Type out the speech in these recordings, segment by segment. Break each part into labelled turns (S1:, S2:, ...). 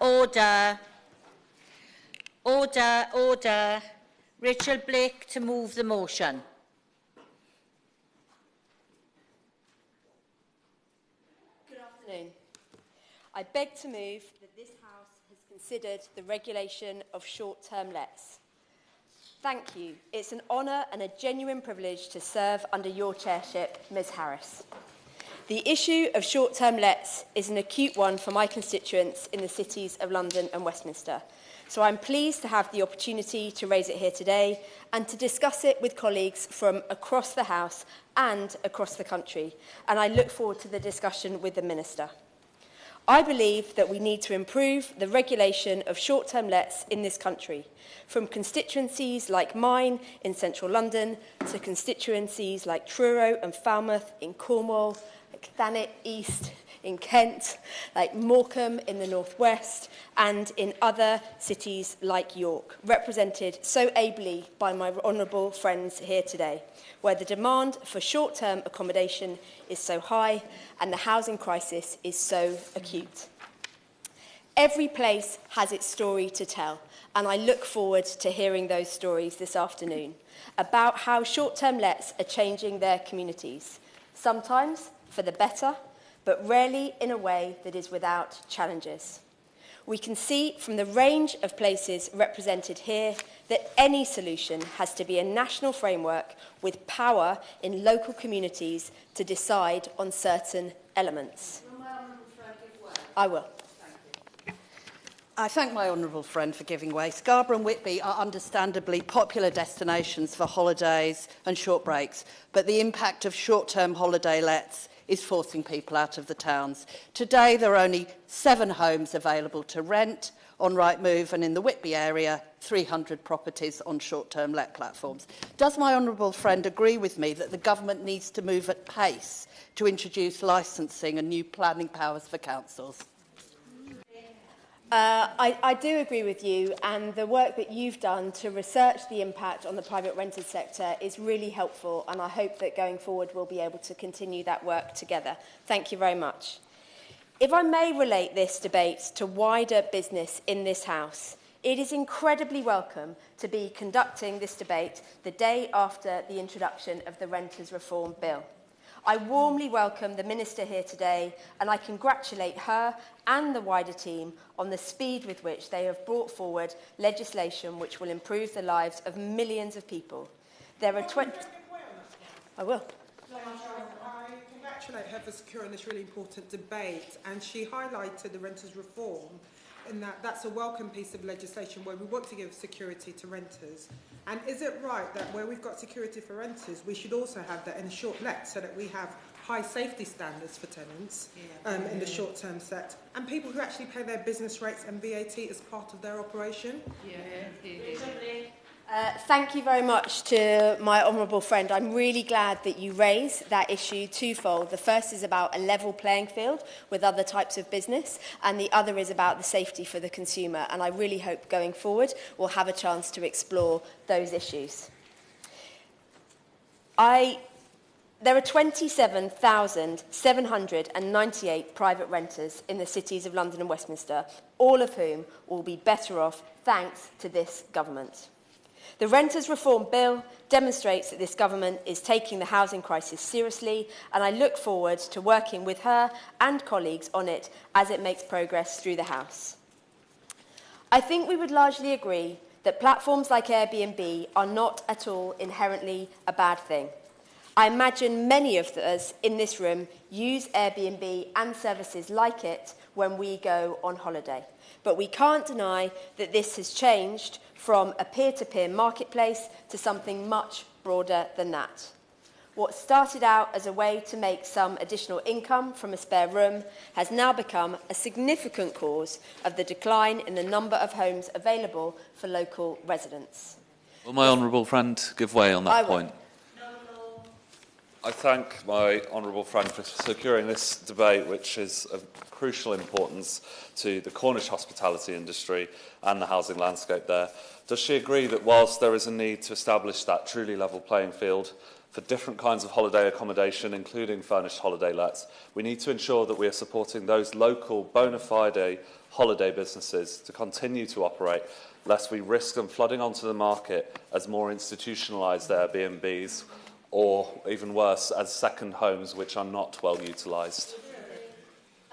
S1: Order. Order, order. Rachel Blake to move the motion.
S2: Good afternoon. I beg to move that this House has considered the regulation of short-term lets. Thank you. It's an honour and a genuine privilege to serve under your chairship, Ms Harris. The issue of short-term lets is an acute one for my constituents in the cities of London and Westminster. So I'm pleased to have the opportunity to raise it here today and to discuss it with colleagues from across the House and across the country. And I look forward to the discussion with the Minister. I believe that we need to improve the regulation of short-term lets in this country, from constituencies like mine in central London to constituencies like Truro and Falmouth in Cornwall, like Thanet East in Kent, like Morecambe in the northwest, and in other cities like York, represented so ably by my honourable friends here today, where the demand for short-term accommodation is so high and the housing crisis is so acute. Every place has its story to tell, and I look forward to hearing those stories this afternoon about how short-term lets are changing their communities, sometimes for the better, but rarely in a way that is without challenges. We can see from the range of places represented here that any solution has to be a national framework with power in local communities to decide on certain elements. I will.
S3: I thank my honourable friend for giving way. Scarborough and Whitby are understandably popular destinations for holidays and short breaks, but the impact of short-term holiday lets is forcing people out of the towns. Today, there are only 7 homes available to rent on Rightmove, and in the Whitby area, 300 properties on short-term let platforms. Does my honourable friend agree with me that the government needs to move at pace to introduce licensing and new planning powers for councils?
S2: I do agree with you, and the work that you've done to research the impact on the private rented sector is really helpful, and I hope that going forward we'll be able to continue that work together. Thank you very much. If I may relate this debate to wider business in this House, it is incredibly welcome to be conducting this debate the day after the introduction of the Renters Reform Bill. I warmly welcome the Minister here today, and I congratulate her and the wider team on the speed with which they have brought forward legislation which will improve the lives of millions of people. There are 20... I will.
S4: I congratulate her for securing this really important debate, and she highlighted the renters reform in that that's a welcome piece of legislation where we want to give security to renters. And is it right that where we've got security for renters, we should also have that in short let, so that we have high safety standards for tenants in the short-term set, and people who actually pay their business rates and VAT as part of their operation?
S2: Thank you very much to my honourable friend. I'm really glad that you raised that issue twofold. The first is about a level playing field with other types of business, and the other is about the safety for the consumer. And I really hope going forward we'll have a chance to explore those issues. There are 27,798 private renters in the cities of London and Westminster, all of whom will be better off thanks to this government. The Renters Reform Bill demonstrates that this government is taking the housing crisis seriously, and I look forward to working with her and colleagues on it as it makes progress through the House. I think we would largely agree that platforms like Airbnb are not at all inherently a bad thing. I imagine many of us in this room use Airbnb and services like it when we go on holiday. But we can't deny that this has changed from a peer-to-peer marketplace to something much broader than that. What started out as a way to make some additional income from a spare room has now become a significant cause of the decline in the number of homes available for local residents.
S5: Will my honourable friend give way on that point?
S6: I thank my honourable friend for securing this debate, which is of crucial importance to the Cornish hospitality industry and the housing landscape there. Does she agree that whilst there is a need to establish that truly level playing field for different kinds of holiday accommodation, including furnished holiday lets. We need to ensure that we are supporting those local bona fide holiday businesses to continue to operate, lest we risk them flooding onto the market as more institutionalised Airbnbs, or even worse, as second homes which are not well utilised.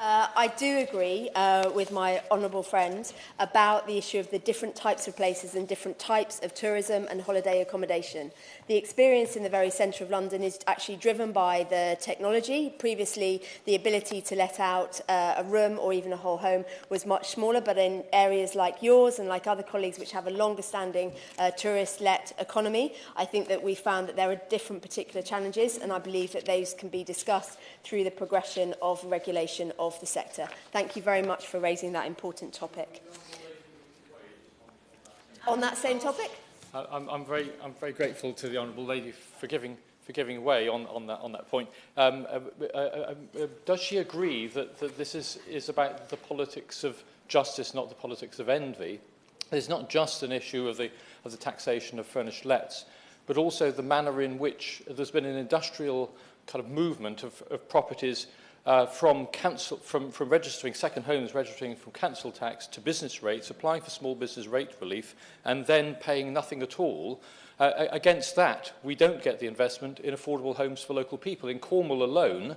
S2: I do agree with my honourable friend about the issue of the different types of places and different types of tourism and holiday accommodation. The experience in the very centre of London is actually driven by the technology. Previously, the ability to let out a room or even a whole home was much smaller, but in areas like yours and like other colleagues which have a longer-standing tourist-let economy, I think that we found that there are different particular challenges, and I believe that those can be discussed through the progression of regulation of the sector. Thank you very much for raising that important topic. On that same topic?
S7: I'm very grateful to the honourable lady for giving way on that point. Does she agree that this is about the politics of justice, not the politics of envy? It's not just an issue of the taxation of furnished lets, but also the manner in which there's been an industrial kind of movement of properties from registering second homes, registering from council tax to business rates, applying for small business rate relief, and then paying nothing at all. Against that, we don't get the investment in affordable homes for local people. In Cornwall alone,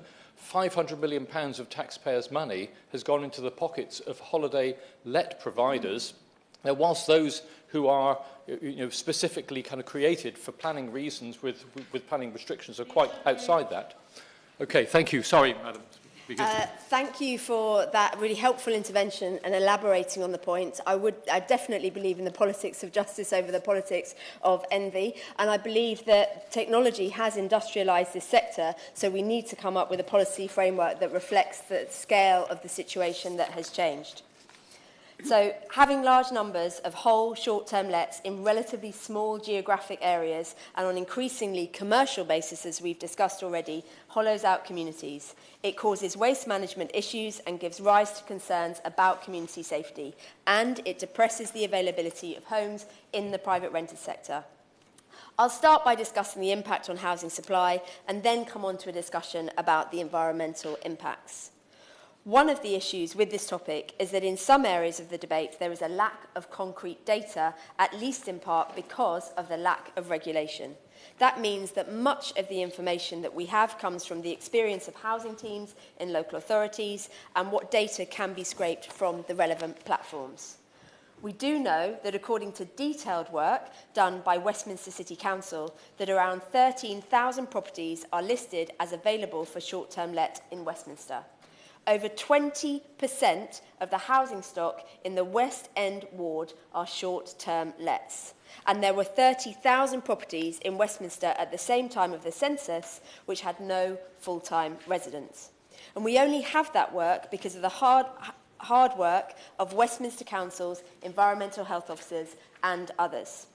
S7: £500 million of taxpayers' money has gone into the pockets of holiday let providers. Now, whilst those who are specifically kind of created for planning reasons with planning restrictions are quite outside that. Okay, thank you. Sorry, Madam.
S2: Thank you for that really helpful intervention and elaborating on the point. I definitely believe in the politics of justice over the politics of envy, and I believe that technology has industrialised this sector, so we need to come up with a policy framework that reflects the scale of the situation that has changed. So, having large numbers of whole short-term lets in relatively small geographic areas and on increasingly commercial basis, as we've discussed already, hollows out communities. It causes waste management issues and gives rise to concerns about community safety, and it depresses the availability of homes in the private rented sector. I'll start by discussing the impact on housing supply and then come on to a discussion about the environmental impacts. One of the issues with this topic is that in some areas of the debate there is a lack of concrete data, at least in part because of the lack of regulation. That means that much of the information that we have comes from the experience of housing teams in local authorities and what data can be scraped from the relevant platforms. We do know that according to detailed work done by Westminster City Council, that around 13,000 properties are listed as available for short-term let in Westminster. Over 20% of the housing stock in the West End ward are short-term lets. And there were 30,000 properties in Westminster at the same time of the census which had no full-time residents. And we only have that work because of the hard work of Westminster Council's environmental health officers and others.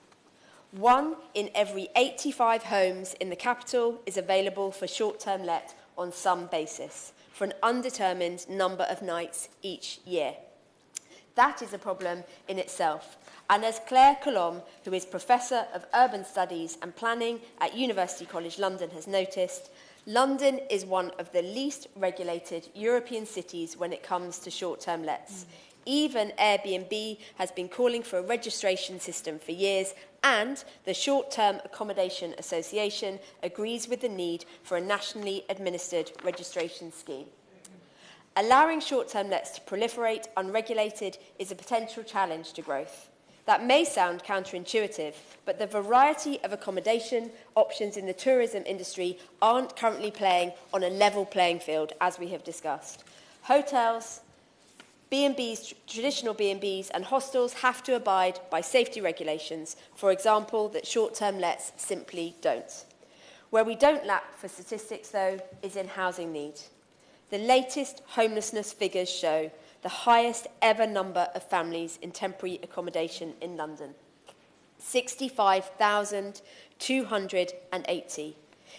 S2: 1 in every 85 homes in the capital is available for short-term let on some basis, for an undetermined number of nights each year. That is a problem in itself. And as Claire Colombe, who is Professor of Urban Studies and Planning at University College London, has noticed, London is one of the least regulated European cities when it comes to short-term lets. Even Airbnb has been calling for a registration system for years, and the Short-Term Accommodation Association agrees with the need for a nationally administered registration scheme. Allowing short-term lets to proliferate unregulated is a potential challenge to growth. That may sound counterintuitive, but the variety of accommodation options in the tourism industry aren't currently playing on a level playing field, as we have discussed. Hotels, B&Bs, traditional B&Bs and hostels have to abide by safety regulations, for example, that short-term lets simply don't. Where we don't lack for statistics, though, is in housing need. The latest homelessness figures show the highest ever number of families in temporary accommodation in London, 65,280.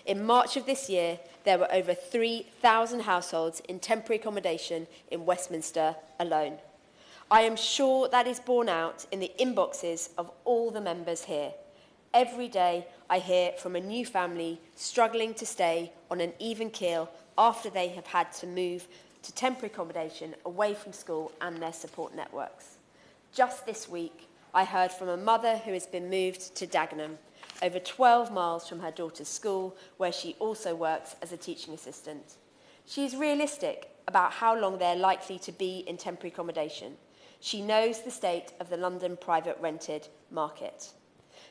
S2: In March of this year, there were over 3,000 households in temporary accommodation in Westminster alone. I am sure that is borne out in the inboxes of all the members here. Every day I hear from a new family struggling to stay on an even keel after they have had to move to temporary accommodation away from school and their support networks. Just this week, I heard from a mother who has been moved to Dagenham, over 12 miles from her daughter's school, where she also works as a teaching assistant. She is realistic about how long they're likely to be in temporary accommodation. She knows the state of the London private rented market.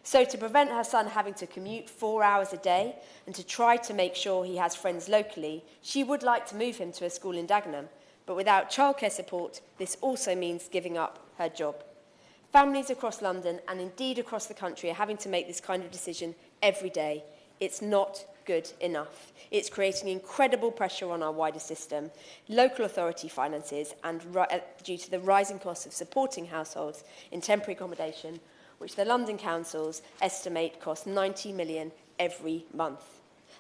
S2: So to prevent her son having to commute 4 hours a day and to try to make sure he has friends locally, she would like to move him to a school in Dagenham. But without childcare support, this also means giving up her job. Families across London and indeed across the country are having to make this kind of decision every day. It's not good enough. It's creating incredible pressure on our wider system, local authority finances, and due to the rising costs of supporting households in temporary accommodation, which the London councils estimate cost 90 million every month.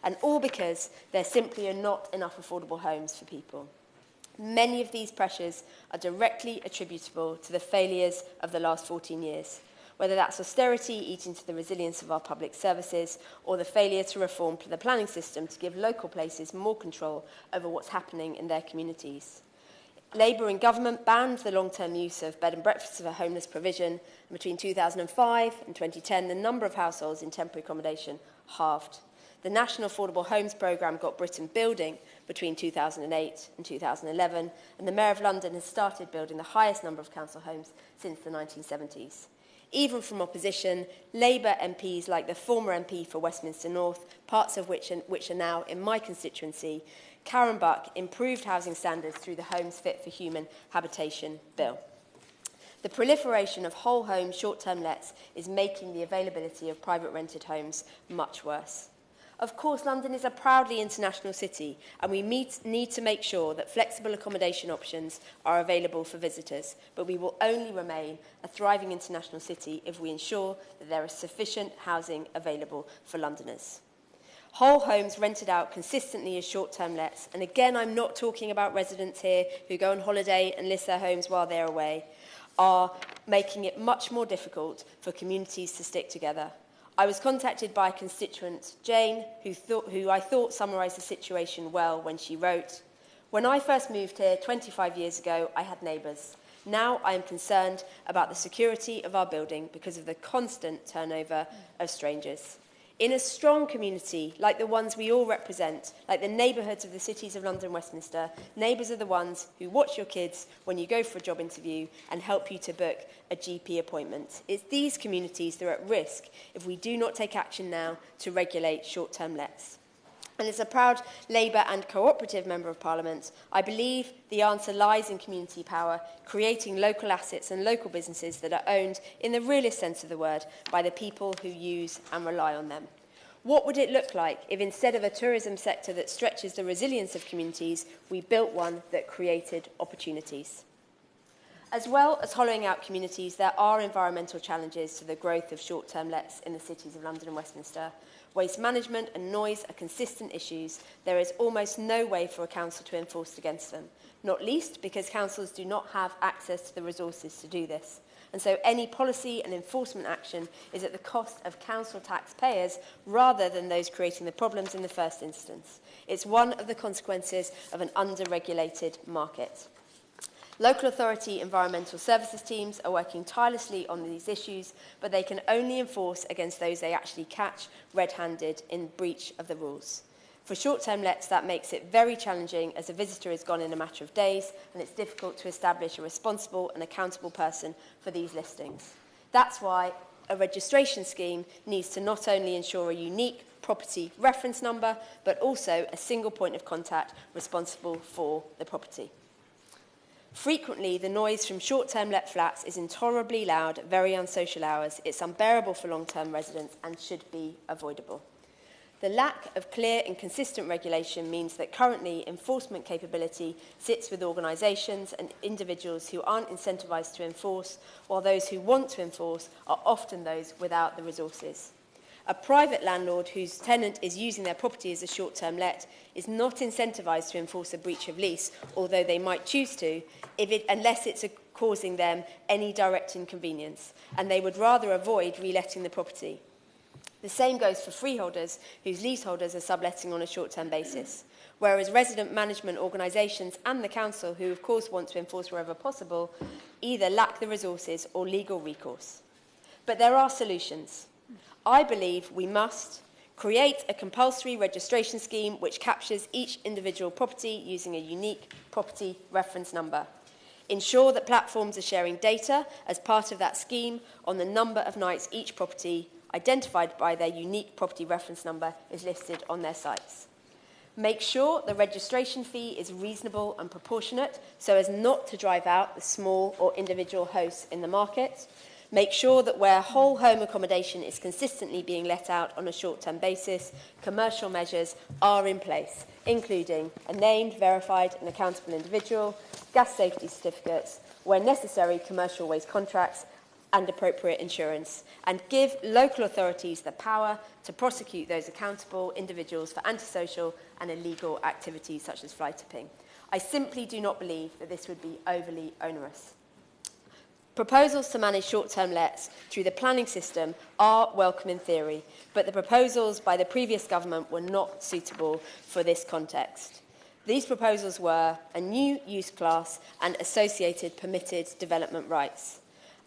S2: And all because there simply are not enough affordable homes for people. Many of these pressures are directly attributable to the failures of the last 14 years, whether that's austerity eating to the resilience of our public services or the failure to reform the planning system to give local places more control over what's happening in their communities. Labour in government banned the long-term use of bed and breakfasts for homeless provision, and between 2005 and 2010, the number of households in temporary accommodation halved. The National Affordable Homes Programme got Britain building between 2008 and 2011, and the Mayor of London has started building the highest number of council homes since the 1970s. Even from opposition, Labour MPs like the former MP for Westminster North, parts of which are now in my constituency, Karen Buck, improved housing standards through the Homes Fit for Human Habitation Bill. The proliferation of whole home short-term lets is making the availability of private rented homes much worse. Of course, London is a proudly international city, and we need to make sure that flexible accommodation options are available for visitors, but we will only remain a thriving international city if we ensure that there is sufficient housing available for Londoners. Whole homes rented out consistently as short-term lets, and again, I'm not talking about residents here who go on holiday and list their homes while they're away, are making it much more difficult for communities to stick together. I was contacted by a constituent, Jane, who I thought summarised the situation well when she wrote, "When I first moved here 25 years ago, I had neighbours. Now I am concerned about the security of our building because of the constant turnover of strangers. In a strong community, like the ones we all represent, like the neighbourhoods of the cities of London and Westminster, neighbours are the ones who watch your kids when you go for a job interview and help you to book a GP appointment. It's these communities that are at risk if we do not take action now to regulate short-term lets." And as a proud Labour and cooperative Member of Parliament, I believe the answer lies in community power, creating local assets and local businesses that are owned, in the realist sense of the word, by the people who use and rely on them. What would it look like if instead of a tourism sector that stretches the resilience of communities, we built one that created opportunities? As well as hollowing out communities, there are environmental challenges to the growth of short-term lets in the cities of London and Westminster. Waste management and noise are consistent issues. There is almost no way for a council to enforce against them, not least because councils do not have access to the resources to do this. And so any policy and enforcement action is at the cost of council taxpayers rather than those creating the problems in the first instance. It's one of the consequences of an under-regulated market. Local authority environmental services teams are working tirelessly on these issues, but they can only enforce against those they actually catch red-handed in breach of the rules. For short-term lets, that makes it very challenging as a visitor is gone in a matter of days, and it's difficult to establish a responsible and accountable person for these listings. That's why a registration scheme needs to not only ensure a unique property reference number, but also a single point of contact responsible for the property. Frequently, the noise from short-term let flats is intolerably loud at very unsocial hours. It's unbearable for long-term residents and should be avoidable. The lack of clear and consistent regulation means that currently enforcement capability sits with organisations and individuals who aren't incentivised to enforce, while those who want to enforce are often those without the resources. A private landlord whose tenant is using their property as a short-term let is not incentivised to enforce a breach of lease, although they might choose to, unless it's causing them any direct inconvenience, and they would rather avoid reletting the property. The same goes for freeholders whose leaseholders are subletting on a short-term basis, whereas resident management organisations and the council, who of course want to enforce wherever possible, either lack the resources or legal recourse. But there are solutions. I believe we must create a compulsory registration scheme which captures each individual property using a unique property reference number. Ensure that platforms are sharing data as part of that scheme on the number of nights each property identified by their unique property reference number is listed on their sites. Make sure the registration fee is reasonable and proportionate so as not to drive out the small or individual hosts in the market. Make sure that where whole home accommodation is consistently being let out on a short-term basis, commercial measures are in place, including a named, verified and accountable individual, gas safety certificates, where necessary commercial waste contracts and appropriate insurance, and give local authorities the power to prosecute those accountable individuals for antisocial and illegal activities such as fly tipping. I simply do not believe that this would be overly onerous. Proposals to manage short-term lets through the planning system are welcome in theory, but the proposals by the previous government were not suitable for this context. These proposals were a new use class and associated permitted development rights.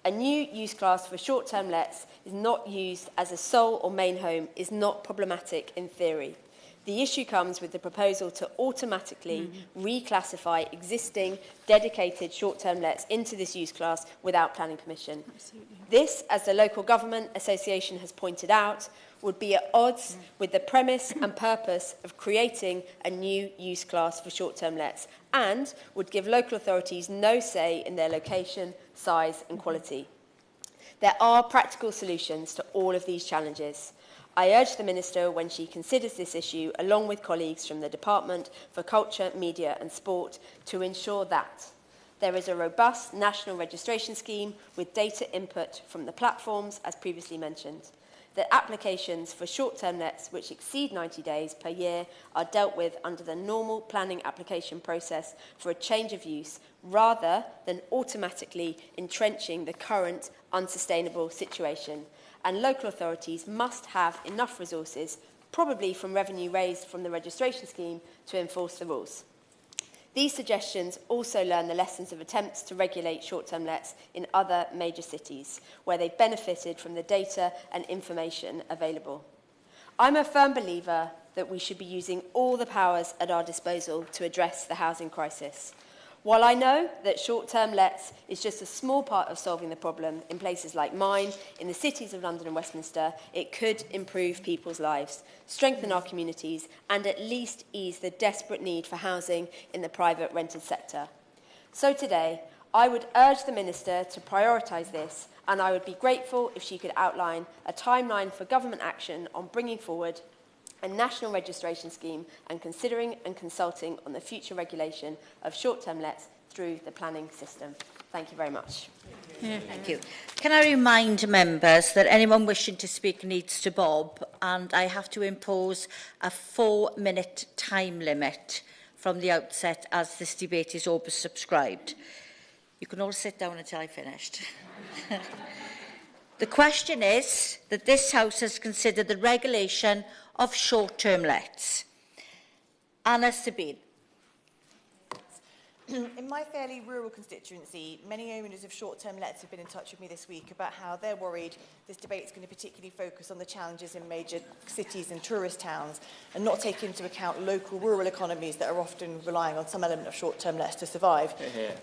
S2: A new use class for short-term lets is not used as a sole or main home is not problematic in theory. The issue comes with the proposal to automatically reclassify existing dedicated short-term lets into this use class without planning permission. Absolutely. This, as the Local Government Association has pointed out, would be at odds with the premise and purpose of creating a new use class for short-term lets and would give local authorities no say in their location, size and quality. There are practical solutions to all of these challenges. I urge the Minister, when she considers this issue, along with colleagues from the Department for Culture, Media and Sport, to ensure that there is a robust national registration scheme with data input from the platforms, as previously mentioned, that applications for short-term lets which exceed 90 days per year are dealt with under the normal planning application process for a change of use, rather than automatically entrenching the current unsustainable situation. And local authorities must have enough resources, probably from revenue raised from the registration scheme, to enforce the rules. These suggestions also learn the lessons of attempts to regulate short-term lets in other major cities, where they benefited from the data and information available. I'm a firm believer that we should be using all the powers at our disposal to address the housing crisis. While I know that short-term lets is just a small part of solving the problem in places like mine, in the cities of London and Westminster, it could improve people's lives, strengthen our communities, and at least ease the desperate need for housing in the private rented sector. So today, I would urge the Minister to prioritise this, and I would be grateful if she could outline a timeline for government action on bringing forward a national registration scheme and considering and consulting on the future regulation of short-term lets through the planning system. Thank you very much.
S1: Thank you. Can I remind members that anyone wishing to speak needs to bob, and I have to impose a 4-minute time limit from the outset as this debate is oversubscribed. You can all sit down until I've finished. The question is that this House has considered the regulation of short-term lets. Anna Sabine.
S8: In my fairly rural constituency, many owners of short-term lets have been in touch with me this week about how they're worried this debate is going to particularly focus on the challenges in major cities and tourist towns and not take into account local rural economies that are often relying on some element of short-term lets to survive.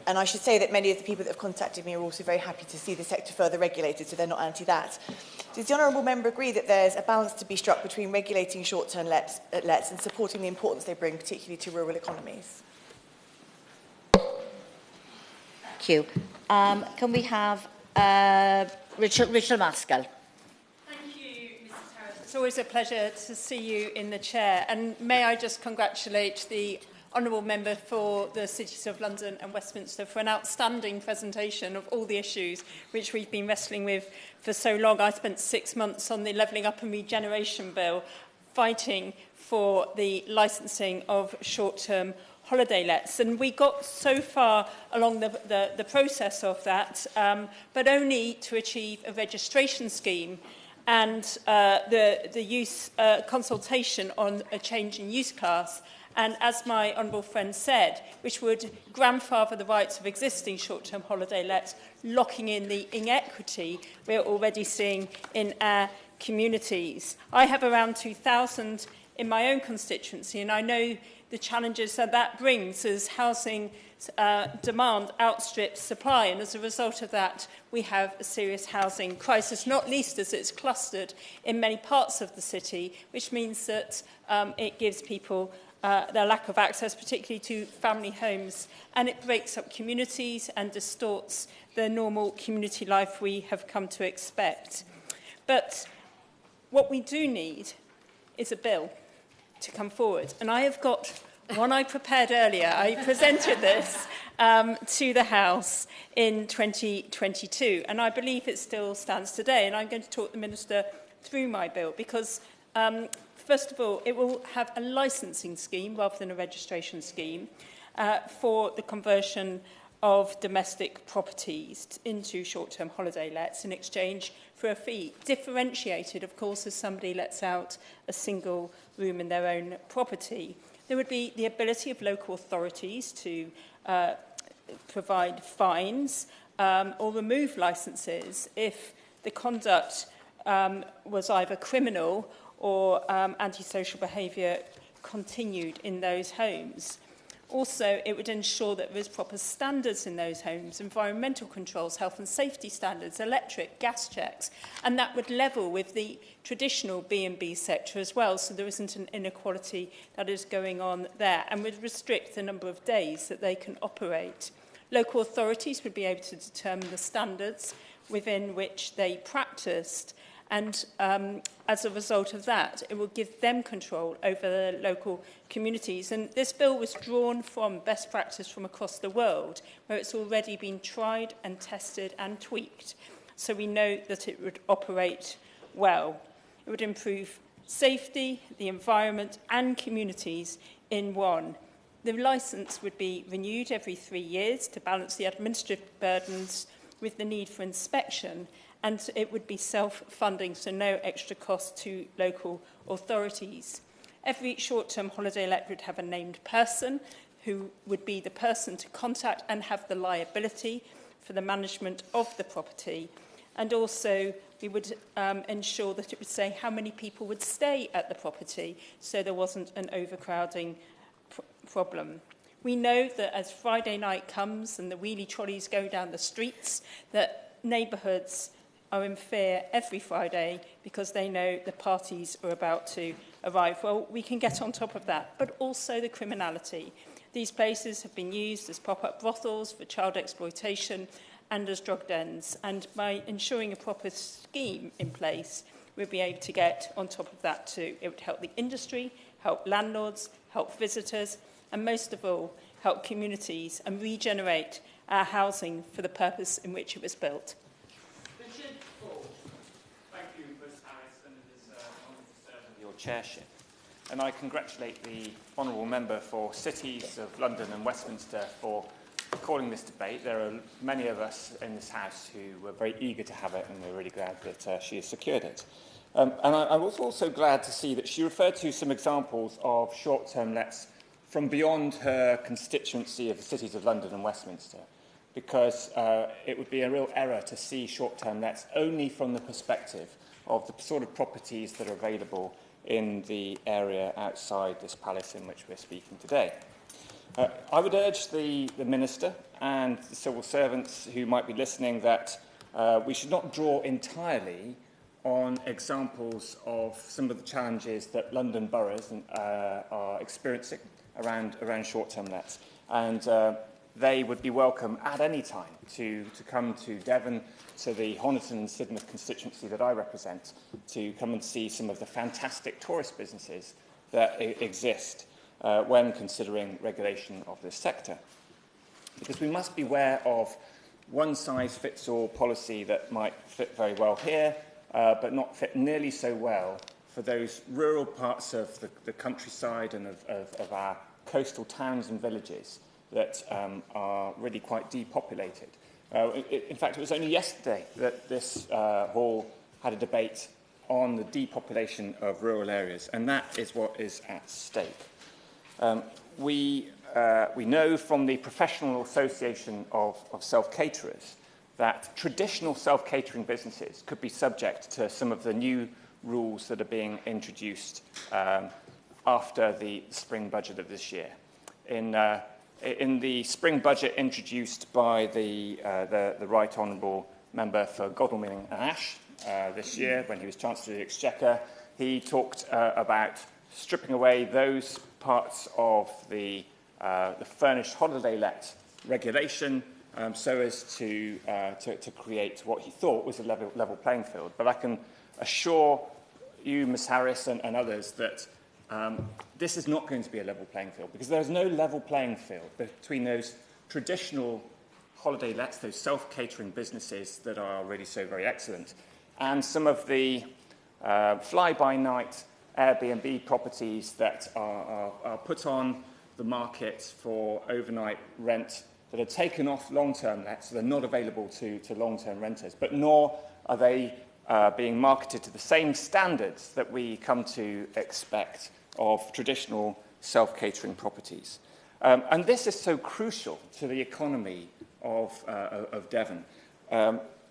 S8: And I should say that many of the people that have contacted me are also very happy to see the sector further regulated, so they're not anti-that. Does the honourable member agree that there's a balance to be struck between regulating short-term lets and supporting the importance they bring, particularly to rural economies?
S1: Thank you. Can we have Rachel Maskell?
S9: Thank you, Mrs Harris. It's always a pleasure to see you in the chair. And may I just congratulate the honourable member for the cities of London and Westminster for an outstanding presentation of all the issues which we've been wrestling with for so long. I spent 6 months on the Levelling Up and Regeneration Bill fighting for the licensing of short-term holiday lets, and we got so far along the process of that, but only to achieve a registration scheme and the use consultation on a change in use class, and as my honourable friend said, which would grandfather the rights of existing short-term holiday lets, locking in the inequity we're already seeing in our communities. I have around 2,000 in my own constituency, and I know the challenges that brings as housing demand outstrips supply, and as a result of that we have a serious housing crisis, not least as it's clustered in many parts of the city, which means that it gives people their lack of access, particularly to family homes, and it breaks up communities and distorts the normal community life we have come to expect. But what we do need is a bill to come forward, and I have got one I prepared earlier. I presented this to the House in 2022, and I believe it still stands today, and I'm going to talk the Minister through my bill because first of all, it will have a licensing scheme rather than a registration scheme for the conversion of domestic properties into short-term holiday lets in exchange for a fee, differentiated, of course, as somebody lets out a single room in their own property. There would be the ability of local authorities to provide fines or remove licences if the conduct was either criminal or antisocial behaviour continued in those homes. Also, it would ensure that there is proper standards in those homes, environmental controls, health and safety standards, electric, gas checks, and that would level with the traditional B&B sector as well, so there isn't an inequality that is going on there, and would restrict the number of days that they can operate. Local authorities would be able to determine the standards within which they practiced, and as a result of that, it will give them control over the local communities. And this bill was drawn from best practice from across the world, where it's already been tried and tested and tweaked. So we know that it would operate well. It would improve safety, the environment and communities in one. The licence would be renewed every 3 years to balance the administrative burdens with the need for inspection, and it would be self-funding, so no extra cost to local authorities. Every short-term holiday let would have a named person who would be the person to contact and have the liability for the management of the property. And also, we would ensure that it would say how many people would stay at the property, so there wasn't an overcrowding problem. We know that as Friday night comes and the wheelie trolleys go down the streets, that neighbourhoods are in fear every Friday because they know the parties are about to arrive. Well, we can get on top of that, but also the criminality. These places have been used as pop-up brothels for child exploitation and as drug dens, and by ensuring a proper scheme in place, we'll be able to get on top of that too. It would help the industry, help landlords, help visitors, and most of all, help communities and regenerate our housing for the purpose in which it was built.
S10: Your chairship, and I congratulate the honourable member for Cities of London and Westminster for calling this debate. There are many of us in this House who were very eager to have it, and we're really glad that she has secured it. And I was also glad to see that she referred to some examples of short-term lets from beyond her constituency of the Cities of London and Westminster, because it would be a real error to see short-term lets only from the perspective of the sort of properties that are available in the area outside this palace in which we're speaking today. I would urge the Minister and the civil servants who might be listening that we should not draw entirely on examples of some of the challenges that London boroughs are experiencing around short-term lets. And they would be welcome at any time to come to Devon, to the Honiton and Sidmouth constituency that I represent, to come and see some of the fantastic tourist businesses that exist when considering regulation of this sector. Because we must be aware of one-size-fits-all policy that might fit very well here, but not fit nearly so well for those rural parts of the countryside and of our coastal towns and villages that are really quite depopulated. In fact, it was only yesterday that this hall had a debate on the depopulation of rural areas, and that is what is at stake. We know from the Professional Association of Self-Caterers that traditional self-catering businesses could be subject to some of the new rules that are being introduced after the spring budget of this year. In the spring budget introduced by the Right Honourable Member for Godalming and Ash this year, when he was Chancellor of the Exchequer, he talked about stripping away those parts of the furnished holiday let regulation so as to create what he thought was a level playing field. But I can assure you, Ms Harris, and others that this is not going to be a level playing field, because there is no level playing field between those traditional holiday lets, those self-catering businesses that are really so very excellent, and some of the fly-by-night Airbnb properties that are put on the market for overnight rent that are taken off long-term lets, so they're not available to long-term renters, but nor are they being marketed to the same standards that we come to expect of traditional self-catering properties. And this is so crucial to the economy of Devon.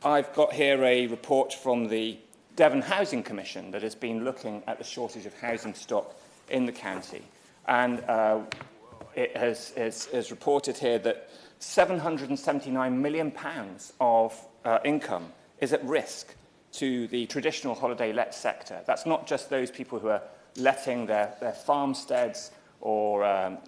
S10: I've got here a report from the Devon Housing Commission that has been looking at the shortage of housing stock in the county. And it has reported here that £779 million of income is at risk to the traditional holiday let sector. That's not just those people who are letting their farmsteads or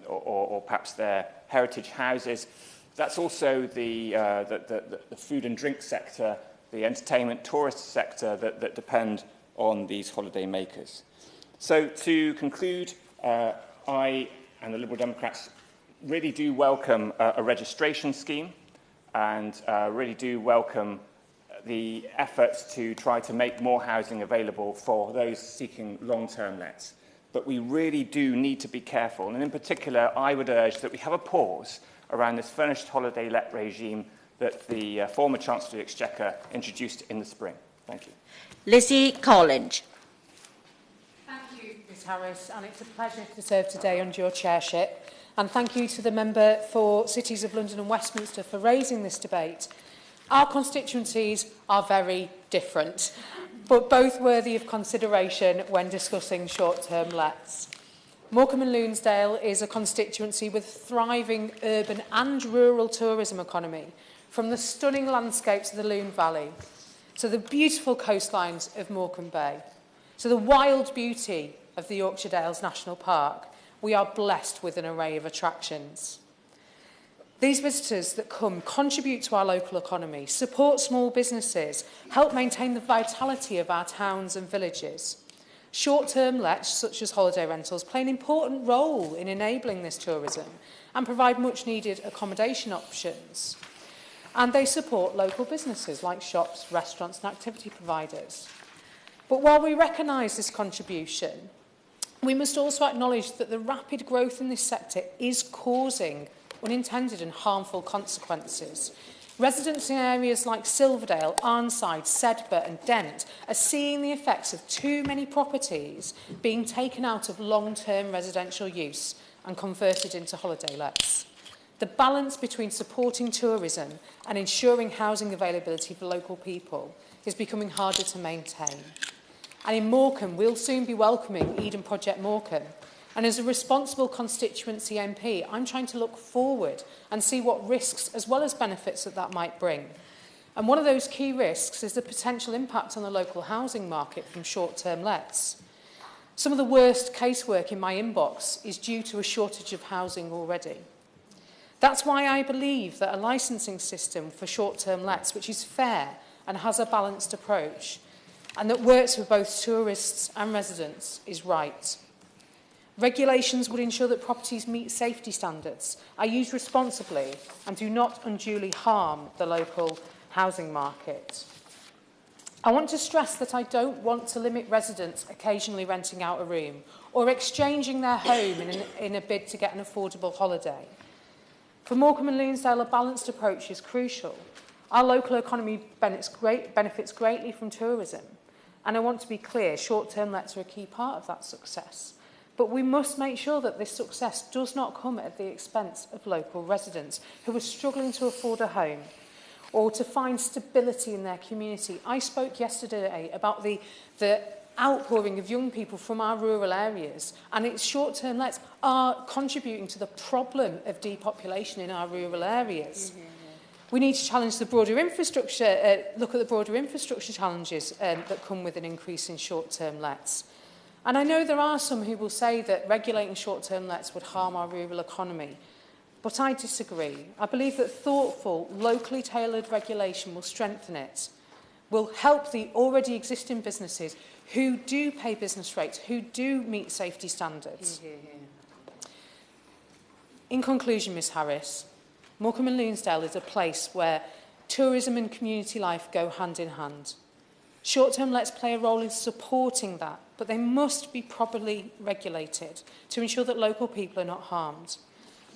S10: perhaps their heritage houses. That's also the food and drink sector, the entertainment, tourist sector that depend on these holiday makers. So to conclude, I and the Liberal Democrats really do welcome a registration scheme and really do welcome the efforts to try to make more housing available for those seeking long-term lets. But we really do need to be careful. And in particular, I would urge that we have a pause around this furnished holiday let regime that the former Chancellor of the Exchequer introduced in the spring. Thank you.
S1: Lizzie Collins.
S11: Thank you, Ms Harris, and it's a pleasure to serve today under your chairship. And thank you to the member for Cities of London and Westminster for raising this debate. Our constituencies are very different, but both worthy of consideration when discussing short-term lets. Morecambe and Loonsdale is a constituency with a thriving urban and rural tourism economy, from the stunning landscapes of the Loon Valley to the beautiful coastlines of Morecambe Bay, to the wild beauty of the Yorkshire Dales National Park. We are blessed with an array of attractions. These visitors that come contribute to our local economy, support small businesses, help maintain the vitality of our towns and villages. Short-term lets, such as holiday rentals, play an important role in enabling this tourism and provide much-needed accommodation options. And they support local businesses like shops, restaurants and activity providers. But while we recognise this contribution, we must also acknowledge that the rapid growth in this sector is causing unintended and harmful consequences. Residents in areas like Silverdale, Arnside, Sedbergh and Dent are seeing the effects of too many properties being taken out of long-term residential use and converted into holiday lets. The balance between supporting tourism and ensuring housing availability for local people is becoming harder to maintain. And in Morecambe, we'll soon be welcoming Eden Project Morecambe. And as a responsible constituency MP, I'm trying to look forward and see what risks as well as benefits that might bring. And one of those key risks is the potential impact on the local housing market from short-term lets. Some of the worst casework in my inbox is due to a shortage of housing already. That's why I believe that a licensing system for short-term lets, which is fair and has a balanced approach, and that works for both tourists and residents, is right. Regulations would ensure that properties meet safety standards, are used responsibly and do not unduly harm the local housing market. I want to stress that I don't want to limit residents occasionally renting out a room or exchanging their home in a bid to get an affordable holiday. For Morecambe and Loonsdale, a balanced approach is crucial. Our local economy benefits greatly from tourism, And I want to be clear, short-term lets are a key part of that success. But we must make sure that this success does not come at the expense of local residents who are struggling to afford a home or to find stability in their community. I spoke yesterday about the outpouring of young people from our rural areas, and its short-term lets are contributing to the problem of depopulation in our rural areas. We need to challenge the broader infrastructure, look at the broader infrastructure challenges that come with an increase in short-term lets. And I know there are some who will say that regulating short-term lets would harm our rural economy, but I disagree. I believe that thoughtful, locally tailored regulation will strengthen it, will help the already existing businesses who do pay business rates, who do meet safety standards. In conclusion, Ms Harris, Morecambe and Lunesdale is a place where tourism and community life go hand in hand. Short-term lets play a role in supporting that, but they must be properly regulated to ensure that local people are not harmed.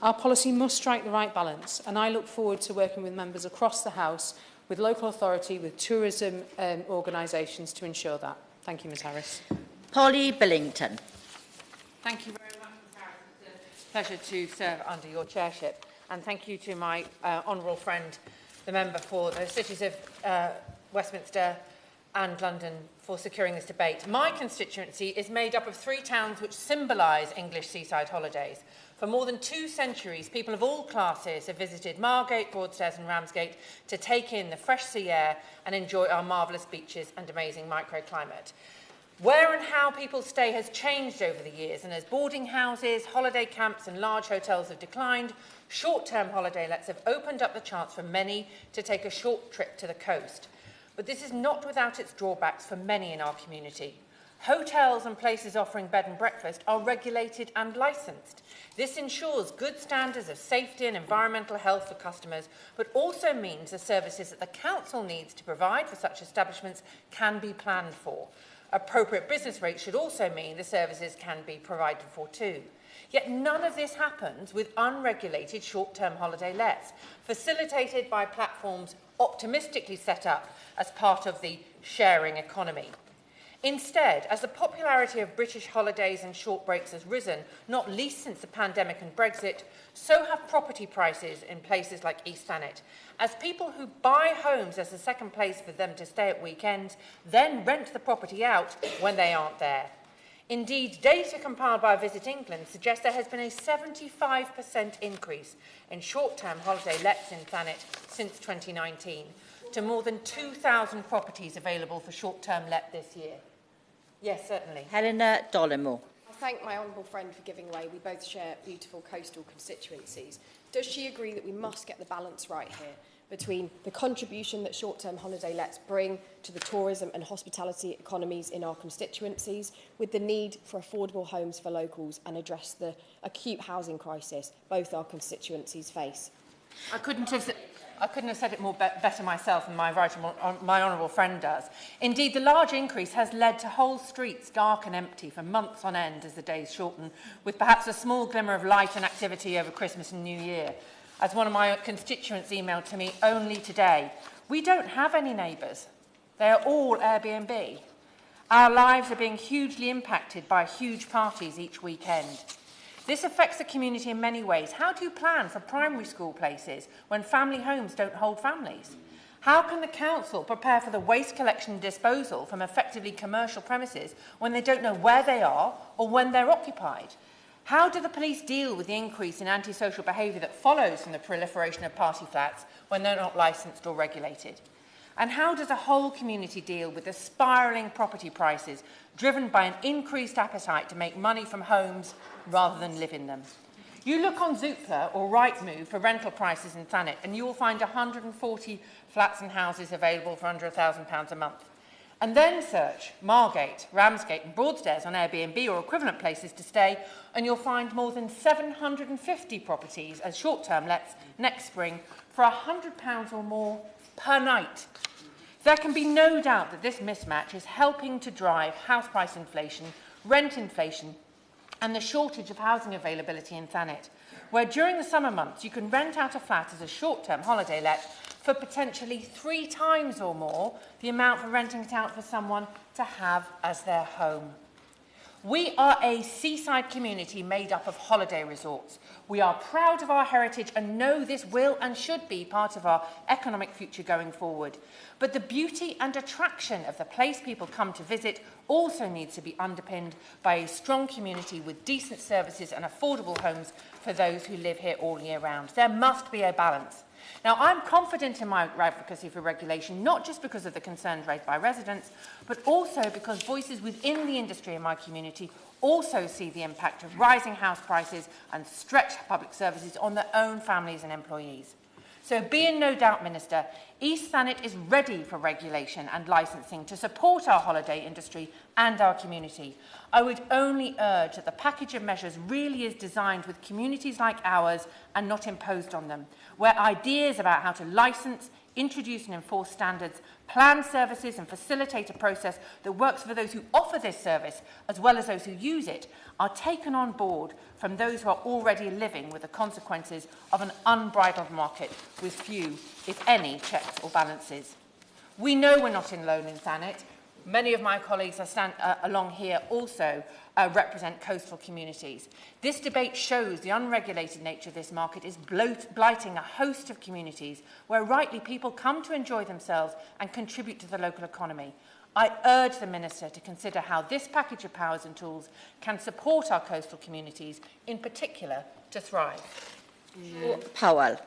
S11: Our policy must strike the right balance, and I look forward to working with members across the House, with local authority, with tourism organisations to ensure that. Thank you, Ms Harris.
S1: Polly Billington.
S12: Thank you very much, Ms Harris. It's a pleasure to serve under your chairship. And thank you to my honourable friend, the member for the cities of Westminster and London, for securing this debate. My constituency is made up of 3 towns which symbolise English seaside holidays. For more than 2 centuries, people of all classes have visited Margate, Broadstairs and Ramsgate to take in the fresh sea air and enjoy our marvellous beaches and amazing microclimate. Where and how people stay has changed over the years, and as boarding houses, holiday camps and large hotels have declined, short-term holiday lets have opened up the chance for many to take a short trip to the coast. But this is not without its drawbacks for many in our community. Hotels and places offering bed and breakfast are regulated and licensed. This ensures good standards of safety and environmental health for customers, but also means the services that the council needs to provide for such establishments can be planned for. Appropriate business rates should also mean the services can be provided for too. Yet none of this happens with unregulated short-term holiday lets, facilitated by platforms optimistically set up as part of the sharing economy. Instead, as the popularity of British holidays and short breaks has risen, not least since the pandemic and Brexit, so have property prices in places like East Thanet, as people who buy homes as a second place for them to stay at weekends then rent the property out when they aren't there. Indeed, data compiled by Visit England suggests there has been a 75% increase in short-term holiday lets in Thanet since 2019, to more than 2,000 properties available for short-term let this year. Yes, certainly.
S1: Helena Dollimore.
S2: I thank my honourable friend for giving way. We both share beautiful coastal constituencies. Does she agree that we must get the balance right here between the contribution that short-term holiday lets bring to the tourism and hospitality economies in our constituencies, with the need for affordable homes for locals and address the acute housing crisis both our constituencies face?
S12: I couldn't have said it better myself than my honourable friend does. Indeed, the large increase has led to whole streets dark and empty for months on end as the days shorten, with perhaps a small glimmer of light and activity over Christmas and New Year. As one of my constituents emailed to me only today, we don't have any neighbours. They are all Airbnb. Our lives are being hugely impacted by huge parties each weekend. This affects the community in many ways. How do you plan for primary school places when family homes don't hold families? How can the council prepare for the waste collection and disposal from effectively commercial premises when they don't know where they are or when they're occupied? How do the police deal with the increase in antisocial behaviour that follows from the proliferation of party flats when they're not licensed or regulated? And how does a whole community deal with the spiralling property prices driven by an increased appetite to make money from homes rather than live in them? You look on Zoopla or Rightmove for rental prices in Thanet and you will find 140 flats and houses available for under £1,000 a month. And then search Margate, Ramsgate and Broadstairs on Airbnb or equivalent places to stay, and you'll find more than 750 properties as short-term lets next spring for £100 or more per night. There can be no doubt that this mismatch is helping to drive house price inflation, rent inflation, and the shortage of housing availability in Thanet, where during the summer months you can rent out a flat as a short-term holiday let for potentially 3 times or more the amount for renting it out for someone to have as their home. We are a seaside community made up of holiday resorts. We are proud of our heritage and know this will and should be part of our economic future going forward. But the beauty and attraction of the place people come to visit also needs to be underpinned by a strong community with decent services and affordable homes for those who live here all year round. There must be a balance. Now, I'm confident in my advocacy for regulation, not just because of the concerns raised by residents, but also because voices within the industry in my community also see the impact of rising house prices and stretched public services on their own families and employees. So be in no doubt, Minister, East Thanet is ready for regulation and licensing to support our holiday industry and our community. I would only urge that the package of measures really is designed with communities like ours and not imposed on them, where ideas about how to license, introduce and enforce standards, plan services and facilitate a process that works for those who offer this service as well as those who use it are taken on board from those who are already living with the consequences of an unbridled market with few, if any, checks or balances. We know we're not alone in Thanet. Many of my colleagues along here also represent coastal communities. This debate shows the unregulated nature of this market is blighting a host of communities where rightly people come to enjoy themselves and contribute to the local economy. I urge the Minister to consider how this package of powers and tools can support our coastal communities, in particular, to thrive.
S1: Powell.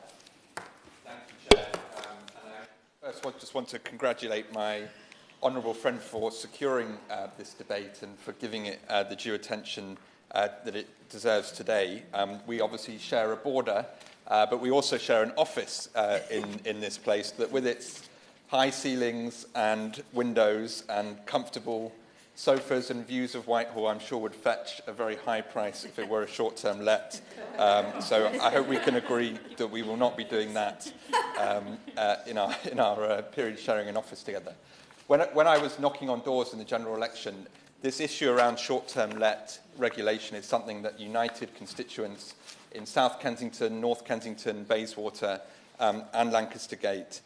S13: Thank you, Chair. I first just want to congratulate my honourable friend for securing this debate and for giving it the due attention that it deserves today. We obviously share a border, but we also share an office in this place that, with its high ceilings and windows and comfortable sofas and views of Whitehall, I'm sure would fetch a very high price if it were a short-term let. So I hope we can agree that we will not be doing that in our period sharing an office together. When I was knocking on doors in the general election, this issue around short-term let regulation is something that united constituents in South Kensington, North Kensington, Bayswater and Lancaster Gate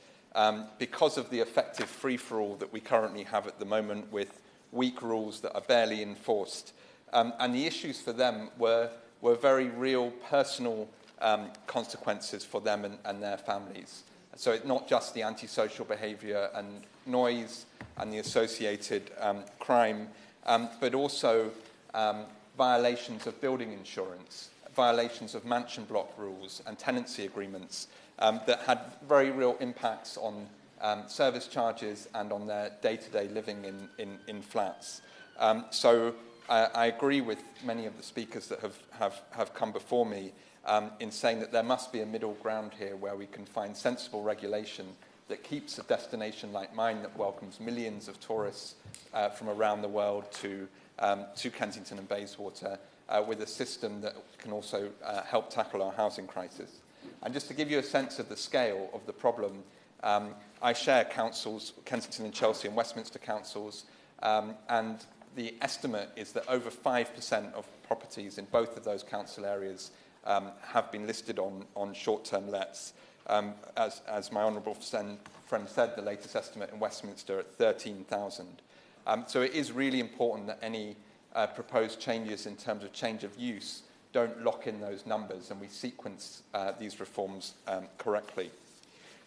S13: because of the effective free-for-all that we currently have at the moment with weak rules that are barely enforced. And the issues for them were very real personal consequences for them and their families. So it's not just the antisocial behaviour and noise and the associated crime, but also violations of building insurance, violations of mansion block rules and tenancy agreements that had very real impacts on service charges and on their day-to-day living in flats. So I agree with many of the speakers that have come before me in saying that there must be a middle ground here where we can find sensible regulation that keeps a destination like mine that welcomes millions of tourists from around the world to Kensington and Bayswater with a system that can also help tackle our housing crisis. And just to give you a sense of the scale of the problem, I share councils, Kensington and Chelsea and Westminster councils, and the estimate is that over 5% of properties in both of those council areas have been listed on short-term lets. As my honourable friend said, the latest estimate in Westminster at 13,000. So it is really important that any proposed changes in terms of change of use don't lock in those numbers and we sequence these reforms correctly.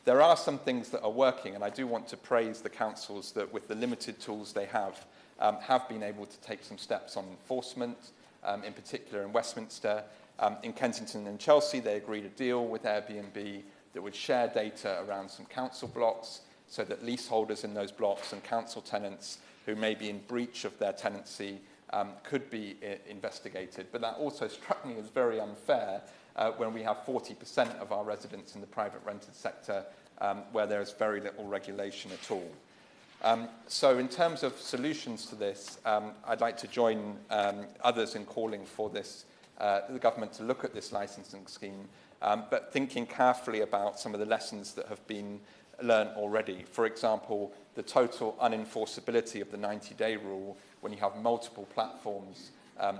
S13: There are some things that are working, and I do want to praise the councils that, with the limited tools they have been able to take some steps on enforcement, in particular in Westminster. In Kensington and Chelsea, they agreed a deal with Airbnb that would share data around some council blocks so that leaseholders in those blocks and council tenants who may be in breach of their tenancy could be investigated. But that also struck me as very unfair when we have 40% of our residents in the private rented sector where there is very little regulation at all. So in terms of solutions to this, I'd like to join others in calling for the government to look at this licensing scheme, but thinking carefully about some of the lessons that have been learned already. For example, the total unenforceability of the 90-day rule when you have multiple platforms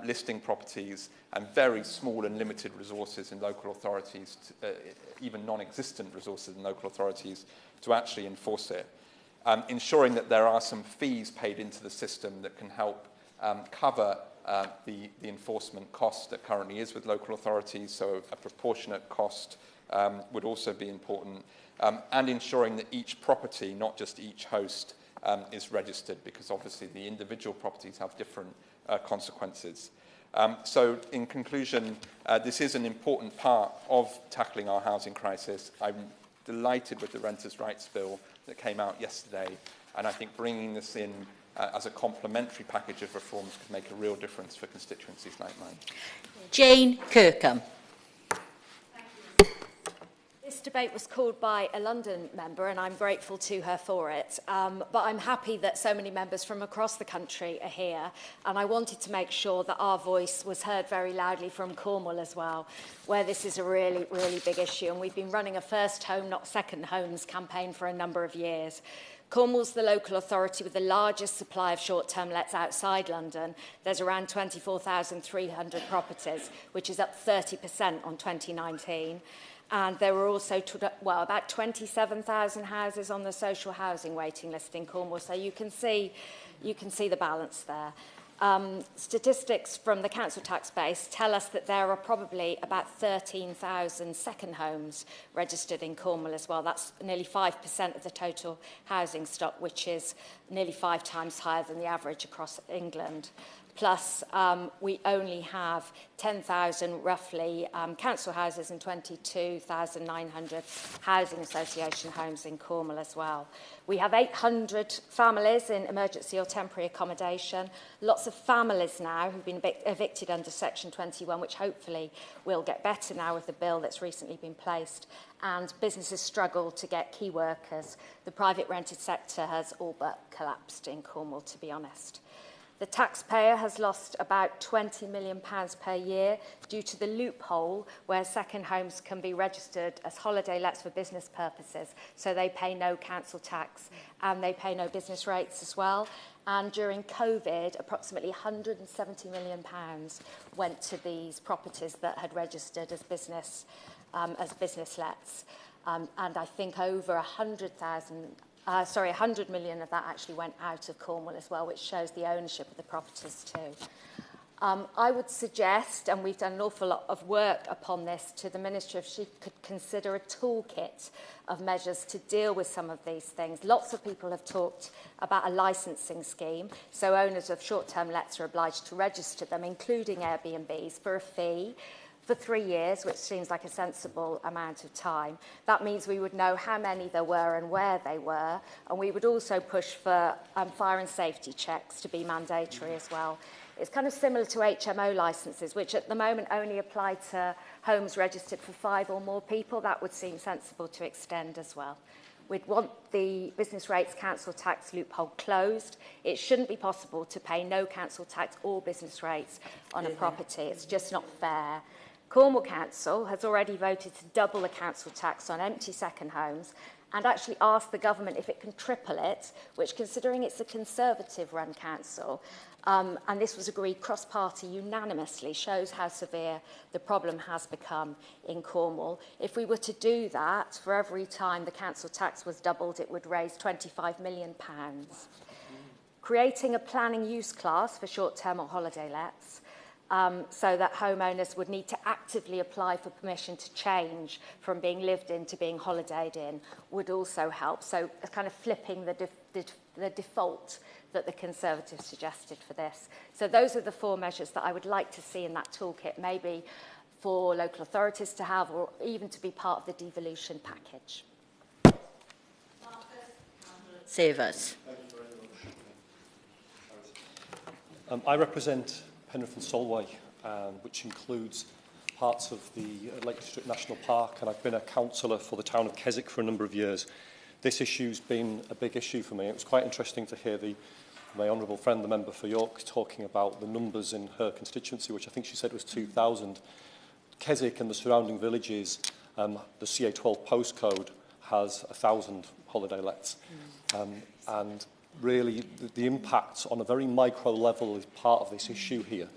S13: listing properties, and very small and limited resources in local authorities, even non-existent resources in local authorities, to actually enforce it. Ensuring that there are some fees paid into the system that can help cover the enforcement cost that currently is with local authorities, so a proportionate cost would also be important, and ensuring that each property, not just each host, is registered, because obviously the individual properties have different consequences. So in conclusion, this is an important part of tackling our housing crisis. I'm delighted with the Renters' Rights Bill that came out yesterday, and I think bringing this in as a complementary package of reforms could make a real difference for constituencies like mine.
S1: Jane Kirkham.
S2: This debate was called by a London member, and I'm grateful to her for it. But I'm happy that so many members from across the country are here, and I wanted to make sure that our voice was heard very loudly from Cornwall as well, where this is a really, really big issue. And we've been running a first home, not second homes campaign for a number of years. Cornwall's the local authority with the largest supply of short-term lets outside London. There's around 24,300 properties, which is up 30% on 2019. And there were also, about 27,000 houses on the social housing waiting list in Cornwall. So you can see the balance there. Statistics from the council tax base tell us that there are probably about 13,000 second homes registered in Cornwall as well. That's nearly 5% of the total housing stock, which is nearly 5 times higher than the average across England. Plus, we only have 10,000, roughly, council houses and 22,900 housing association homes in Cornwall as well. We have 800 families in emergency or temporary accommodation. Lots of families now who've been evicted under Section 21, which hopefully will get better now with the bill that's recently been placed. And businesses struggle to get key workers. The private rented sector has all but collapsed in Cornwall, to be honest. The taxpayer has lost about £20 million per year due to the loophole where second homes can be registered as holiday lets for business purposes, so they pay no council tax and they pay no business rates as well. And during COVID, approximately £170 million went to these properties that had registered as business lets. And I think over 100 million of that actually went out of Cornwall as well, which shows the ownership of the properties too. I would suggest, and we've done an awful lot of work upon this, to the Minister if she could consider a toolkit of measures to deal with some of these things. Lots of people have talked about a licensing scheme, so owners of short-term lets are obliged to register them, including Airbnbs, for a fee, for 3 years, which seems like a sensible amount of time. That means we would know how many there were and where they were, and we would also push for fire and safety checks to be mandatory as well. It's kind of similar to HMO licences, which at the moment only apply to homes registered for 5 or more people. That would seem sensible to extend as well. We'd want the business rates council tax loophole closed. It shouldn't be possible to pay no council tax or business rates on a property. It's just not fair. Cornwall Council has already voted to double the council tax on empty second homes and actually asked the government if it can triple it, which, considering it's a Conservative-run council, and this was agreed cross-party unanimously, shows how severe the problem has become in Cornwall. If we were to do that, for every time the council tax was doubled, it would raise £25 million. Creating a planning use class for short-term or holiday lets, so that homeowners would need to actively apply for permission to change from being lived in to being holidayed in would also help. So kind of flipping the default that the Conservatives suggested for this. So those are the 4 measures that I would like to see in that toolkit, maybe for local authorities to have or even to be part of the devolution package.
S1: Save us.
S14: I represent Penrith and Solway, which includes parts of the Lake District National Park, and I've been a councillor for the town of Keswick for a number of years. This issue's been a big issue for me. It was quite interesting to hear my honourable friend, the member for York, talking about the numbers in her constituency, which I think she said was 2,000. Keswick and the surrounding villages, the CA12 postcode has 1,000 holiday lets. And really, the impact on a very micro level is part of this issue here.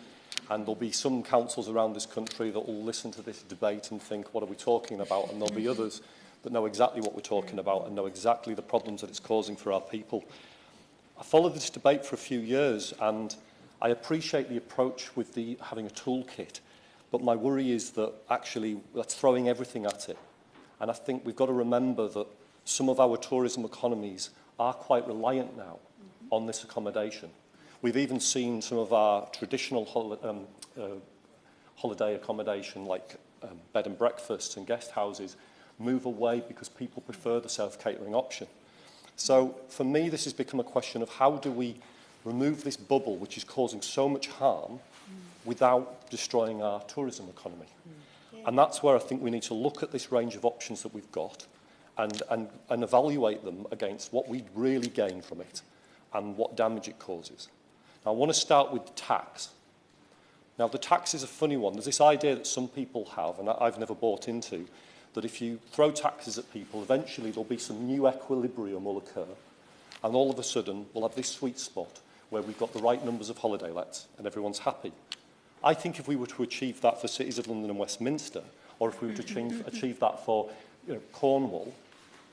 S14: And there'll be some councils around this country that will listen to this debate and think, what are we talking about? And there'll be others that know exactly what we're talking about and know exactly the problems that it's causing for our people. I followed this debate for a few years, and I appreciate the approach with having a toolkit, but my worry is that actually that's throwing everything at it. And I think we've got to remember that some of our tourism economies are quite reliant now on this accommodation. We've even seen some of our traditional holiday accommodation, like bed and breakfasts and guest houses, move away because people prefer the self-catering option. So for me, this has become a question of how do we remove this bubble which is causing so much harm without destroying our tourism economy. And that's where I think we need to look at this range of options that we've got and evaluate them against what we really gain from it and what damage it causes. Now, I want to start with tax. Now, the tax is a funny one. There's this idea that some people have, and I've never bought into, that if you throw taxes at people, eventually there'll be some new equilibrium will occur, and all of a sudden we'll have this sweet spot where we've got the right numbers of holiday lets and everyone's happy. I think if we were to achieve that for cities of London and Westminster, or if we were to achieve that for Cornwall,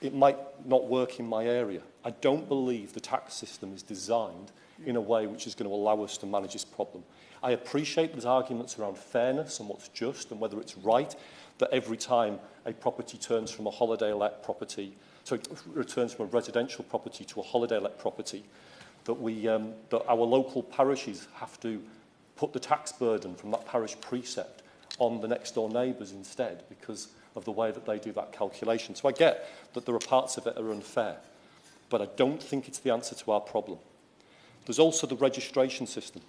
S14: it might not work in my area. I don't believe the tax system is designed in a way which is going to allow us to manage this problem. I appreciate there's arguments around fairness and what's just and whether it's right that every time a property turns from a holiday let property, so it returns from a residential property to a holiday let property, that our local parishes have to put the tax burden from that parish precept on the next door neighbours instead because of the way that they do that calculation. So I get that there are parts of it that are unfair, but I don't think it's the answer to our problem. There's also the registration system.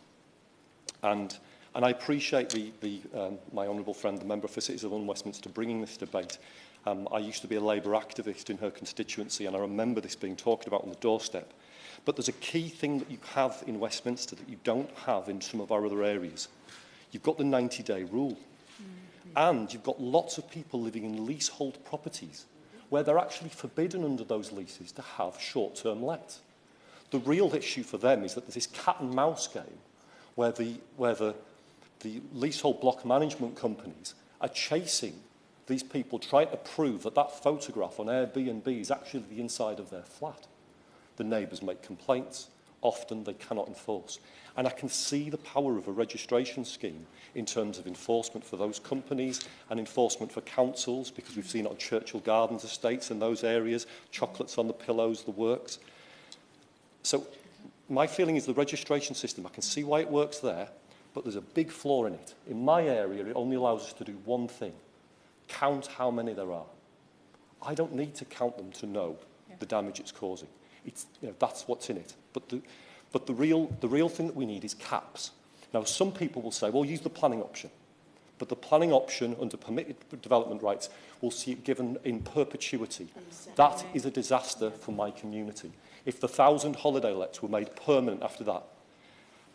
S14: And I appreciate my honourable friend, the member for Cities of London Westminster, bringing this debate. I used to be a Labour activist in her constituency, and I remember this being talked about on the doorstep. But there's a key thing that you have in Westminster that you don't have in some of our other areas. You've got the 90-day rule. And you've got lots of people living in leasehold properties where they're actually forbidden under those leases to have short-term lets. The real issue for them is that there's this cat and mouse game where the leasehold block management companies are chasing these people, trying to prove that that photograph on Airbnb is actually the inside of their flat. The neighbours make complaints. Often they cannot enforce. And I can see the power of a registration scheme in terms of enforcement for those companies and enforcement for councils, because we've seen it on Churchill Gardens estates in those areas, chocolates on the pillows, the works. So my feeling is the registration system, I can see why it works there, but there's a big flaw in it. In my area, it only allows us to do one thing: count how many there are. I don't need to count them to know the damage it's causing. That's what's in it. But the real thing that we need is caps. Now, some people will say, well, use the planning option. But the planning option under permitted development rights will see it given in perpetuity. That is a disaster for my community. If the 1,000 holiday lets were made permanent after that.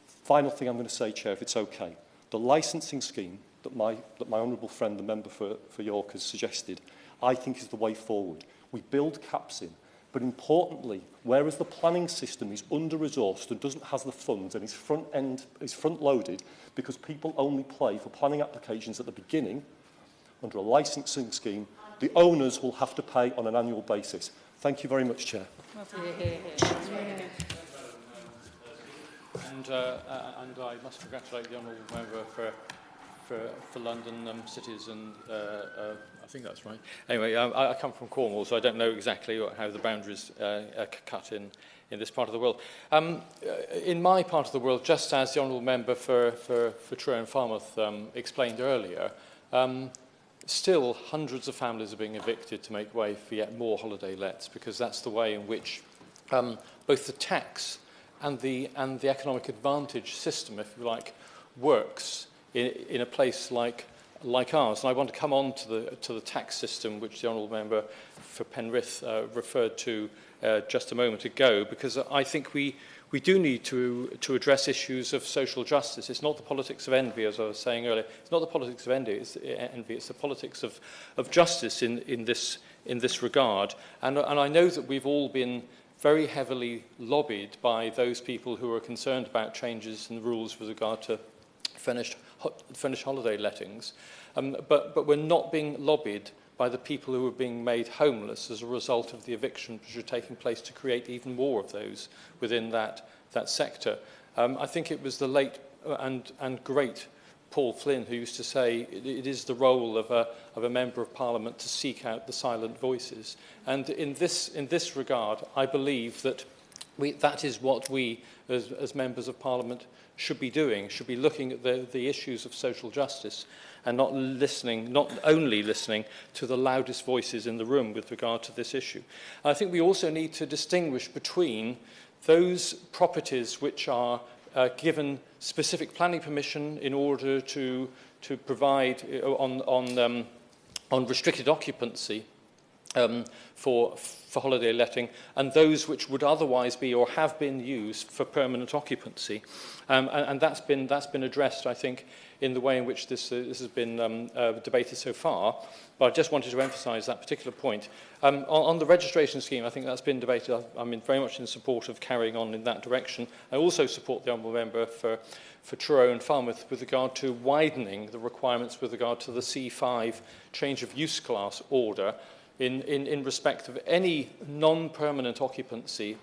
S14: Final thing I'm going to say, Chair, if it's okay. The licensing scheme that my honourable friend, the member for York, has suggested, I think is the way forward. We build caps in. But importantly, whereas the planning system is under-resourced and doesn't have the funds and is front-loaded because people only play for planning applications at the beginning, under a licensing scheme, the owners will have to pay on an annual basis. Thank you very much, Chair.
S7: And I must congratulate the honourable member for London cities, and I think that's right. Anyway, I come from Cornwall, so I don't know exactly how the boundaries are cut in this part of the world. In my part of the world, just as the honourable member for Truro and Falmouth explained earlier, still hundreds of families are being evicted to make way for yet more holiday lets, because that's the way in which both the tax and the economic advantage system, if you like, works in a place like ours. And I want to come on to the tax system, which the honourable member for Penrith referred to just a moment ago, because I think we do need to address issues of social justice. It's not the politics of envy, as I was saying earlier. It's not the politics of envy. It's the politics of justice in this regard. And I know that we've all been very heavily lobbied by those people who are concerned about changes in rules with regard to furnished furnished holiday lettings, but we're not being lobbied by the people who are being made homeless as a result of the evictions which are taking place to create even more of those within that sector. I think it was the late and great Paul Flynn who used to say it is the role of a member of Parliament to seek out the silent voices. And in this regard, I believe that that is what we, as members of Parliament, should be doing, should be looking at the issues of social justice and not only listening to the loudest voices in the room with regard to this issue. I think we also need to distinguish between those properties which are given specific planning permission in order to provide on restricted occupancy for holiday letting, and those which would otherwise be or have been used for permanent occupancy. And that's been addressed, I think, in the way in which this has been debated so far. But I just wanted to emphasise that particular point. On the registration scheme, I think that's been debated. I'm very much in support of carrying on in that direction. I also support the Honourable Member for Truro and Falmouth with regard to widening the requirements with regard to the C5 change of use class order in respect of any non-permanent occupancy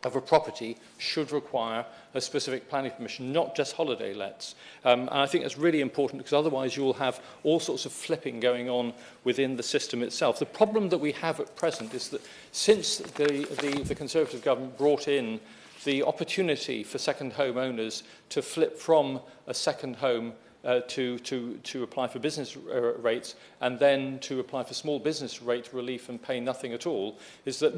S7: of a property should require a specific planning permission, not just holiday lets. And I think that's really important because otherwise you will have all sorts of flipping going on within the system itself. The problem that we have at present is that since the Conservative government brought in the opportunity for second home owners to flip from a second home to apply for business rates and then to apply for small business rate relief and pay nothing at all, is that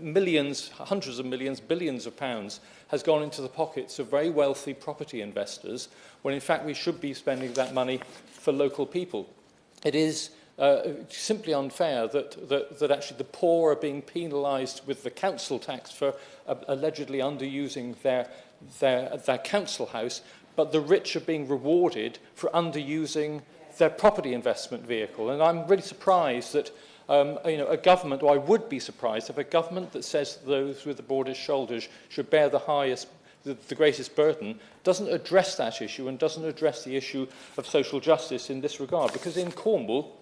S7: millions, hundreds of millions, billions of pounds has gone into the pockets of very wealthy property investors when in fact we should be spending that money for local people. It is simply unfair that actually the poor are being penalised with the council tax for allegedly underusing their council house, but the rich are being rewarded for underusing their property investment vehicle. And I'm really surprised that a government, or I would be surprised if a government that says those with the broadest shoulders should bear the greatest burden, doesn't address that issue and doesn't address the issue of social justice in this regard. Because in Cornwall,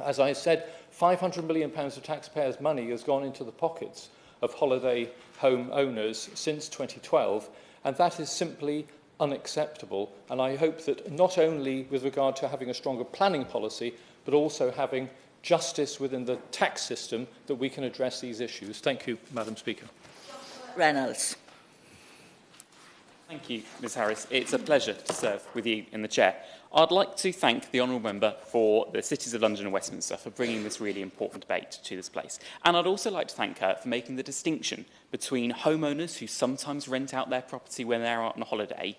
S7: as I said, £500 million of taxpayers' money has gone into the pockets of holiday home owners since 2012, and that is simply unacceptable. And I hope that not only with regard to having a stronger planning policy, but also having justice within the tax system, that we can address these issues. Thank you, Madam Speaker.
S1: Reynolds.
S15: Thank you, Ms Harris. It's a pleasure to serve with you in the chair. I'd like to thank the Honourable Member for the Cities of London and Westminster for bringing this really important debate to this place. And I'd also like to thank her for making the distinction between homeowners who sometimes rent out their property when they're out on a holiday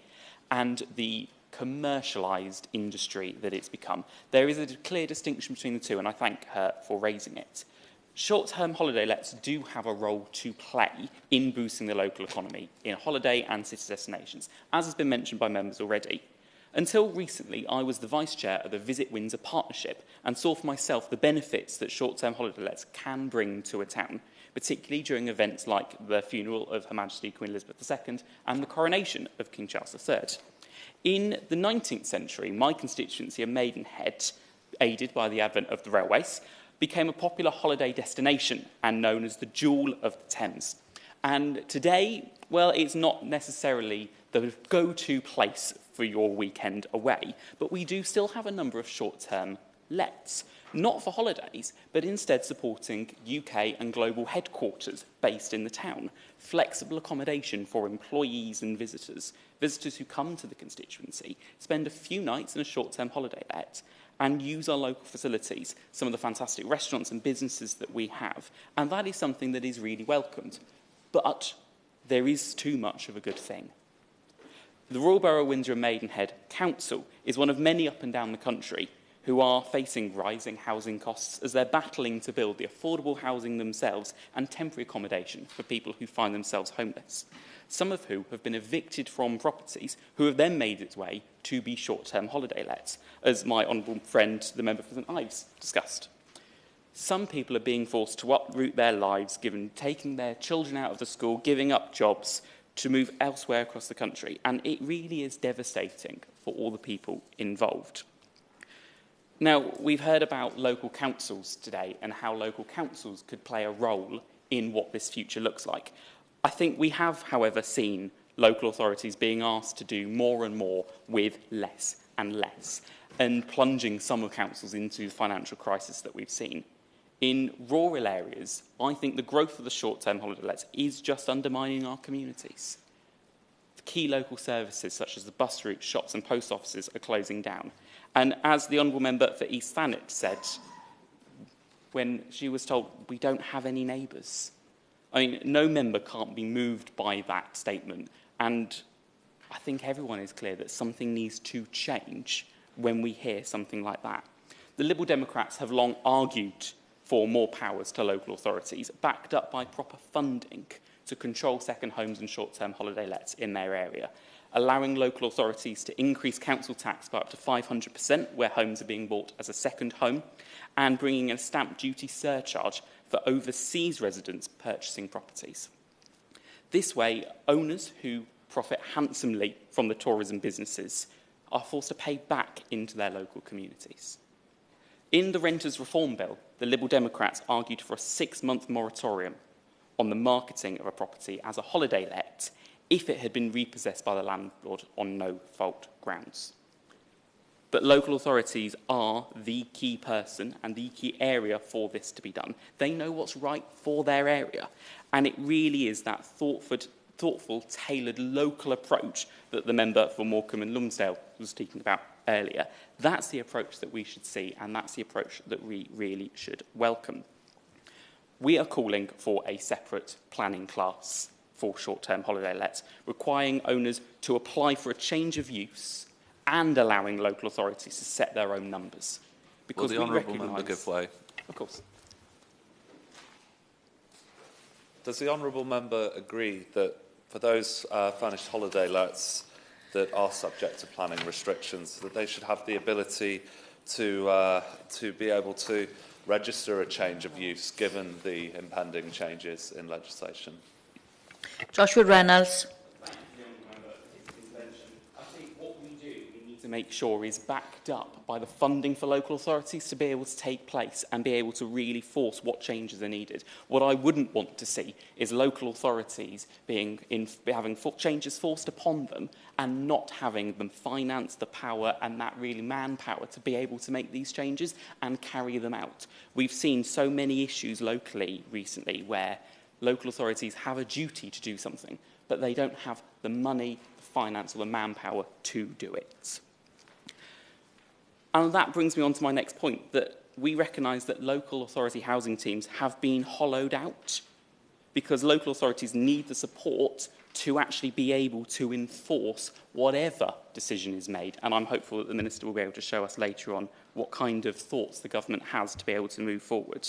S15: and the commercialised industry that it's become. There is a clear distinction between the two, and I thank her for raising it. Short-term holiday lets do have a role to play in boosting the local economy in holiday and city destinations, as has been mentioned by members already. Until recently, I was the Vice Chair of the Visit Windsor Partnership and saw for myself the benefits that short-term holiday lets can bring to a town, particularly during events like the funeral of Her Majesty Queen Elizabeth II and the coronation of King Charles III. In the 19th century, my constituency of Maidenhead, aided by the advent of the railways, became a popular holiday destination and known as the Jewel of the Thames. And today, well, it's not necessarily the go-to place for your weekend away, but we do still have a number of short-term lets, not for holidays, but instead supporting UK and global headquarters based in the town, flexible accommodation for employees and visitors who come to the constituency, spend a few nights in a short-term holiday let, and use our local facilities, some of the fantastic restaurants and businesses that we have. And that is something that is really welcomed. But there is too much of a good thing. The Royal Borough of Windsor and Maidenhead Council is one of many up and down the country who are facing rising housing costs as they're battling to build the affordable housing themselves and temporary accommodation for people who find themselves homeless, some of who have been evicted from properties who have then made its way to be short-term holiday lets, as my honourable friend, the member for St Ives, discussed. Some people are being forced to uproot their lives, taking their children out of the school, giving up jobs to move elsewhere across the country, and it really is devastating for all the people involved. Now, we've heard about local councils today and how local councils could play a role in what this future looks like. I think we have, however, seen local authorities being asked to do more and more with less and less, and plunging some of councils into the financial crisis that we've seen. In rural areas, I think the growth of the short-term holiday lets is just undermining our communities. The key local services, such as the bus routes, shops and post offices, are closing down. And as the Honourable Member for East Thanet said, when she was told, we don't have any neighbours. I mean, no member can't be moved by that statement. And I think everyone is clear that something needs to change when we hear something like that. The Liberal Democrats have long argued for more powers to local authorities, backed up by proper funding to control second homes and short-term holiday lets in their area, allowing local authorities to increase council tax by up to 500% where homes are being bought as a second home, and bringing in a stamp duty surcharge for overseas residents purchasing properties. This way, owners who profit handsomely from the tourism businesses are forced to pay back into their local communities. In the Renters Reform Bill, the Liberal Democrats argued for a 6-month moratorium on the marketing of a property as a holiday let if it had been repossessed by the landlord on no-fault grounds. But local authorities are the key person and the key area for this to be done. They know what's right for their area, and it really is that thoughtful, tailored local approach that the member for Morecambe and Lumsdale was speaking about earlier. That's the approach that we should see, and that's the approach that we really should welcome. We are calling for a separate planning class for short-term holiday lets, requiring owners to apply for a change of use and allowing local authorities to set their own numbers. Because
S6: will the Honourable Member give way?
S15: Of course.
S6: Does the Honourable Member agree that for those furnished holiday lets that are subject to planning restrictions, that they should have the ability to be able to register a change of use given the impending changes in legislation?
S1: Joshua Reynolds.
S15: To make sure is backed up by the funding for local authorities to be able to take place and be able to really force what changes are needed. What I wouldn't want to see is local authorities having changes forced upon them and not having them finance the power and that really manpower to be able to make these changes and carry them out. We've seen so many issues locally recently where local authorities have a duty to do something, but they don't have the money, the finance or the manpower to do it. And that brings me on to my next point, that we recognise that local authority housing teams have been hollowed out because local authorities need the support to actually be able to enforce whatever decision is made. And I'm hopeful that the Minister will be able to show us later on what kind of thoughts the government has to be able to move forward.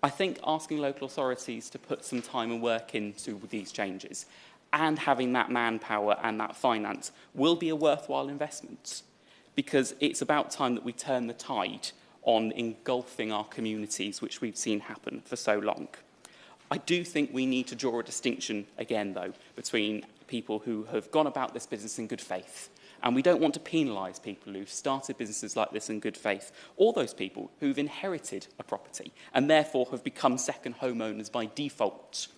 S15: I think asking local authorities to put some time and work into these changes and having that manpower and that finance will be a worthwhile investment, because it's about time that we turn the tide on engulfing our communities, which we've seen happen for so long. I do think we need to draw a distinction again, though, between people who have gone about this business in good faith, and we don't want to penalise people who've started businesses like this in good faith, or those people who've inherited a property and therefore have become second homeowners by default.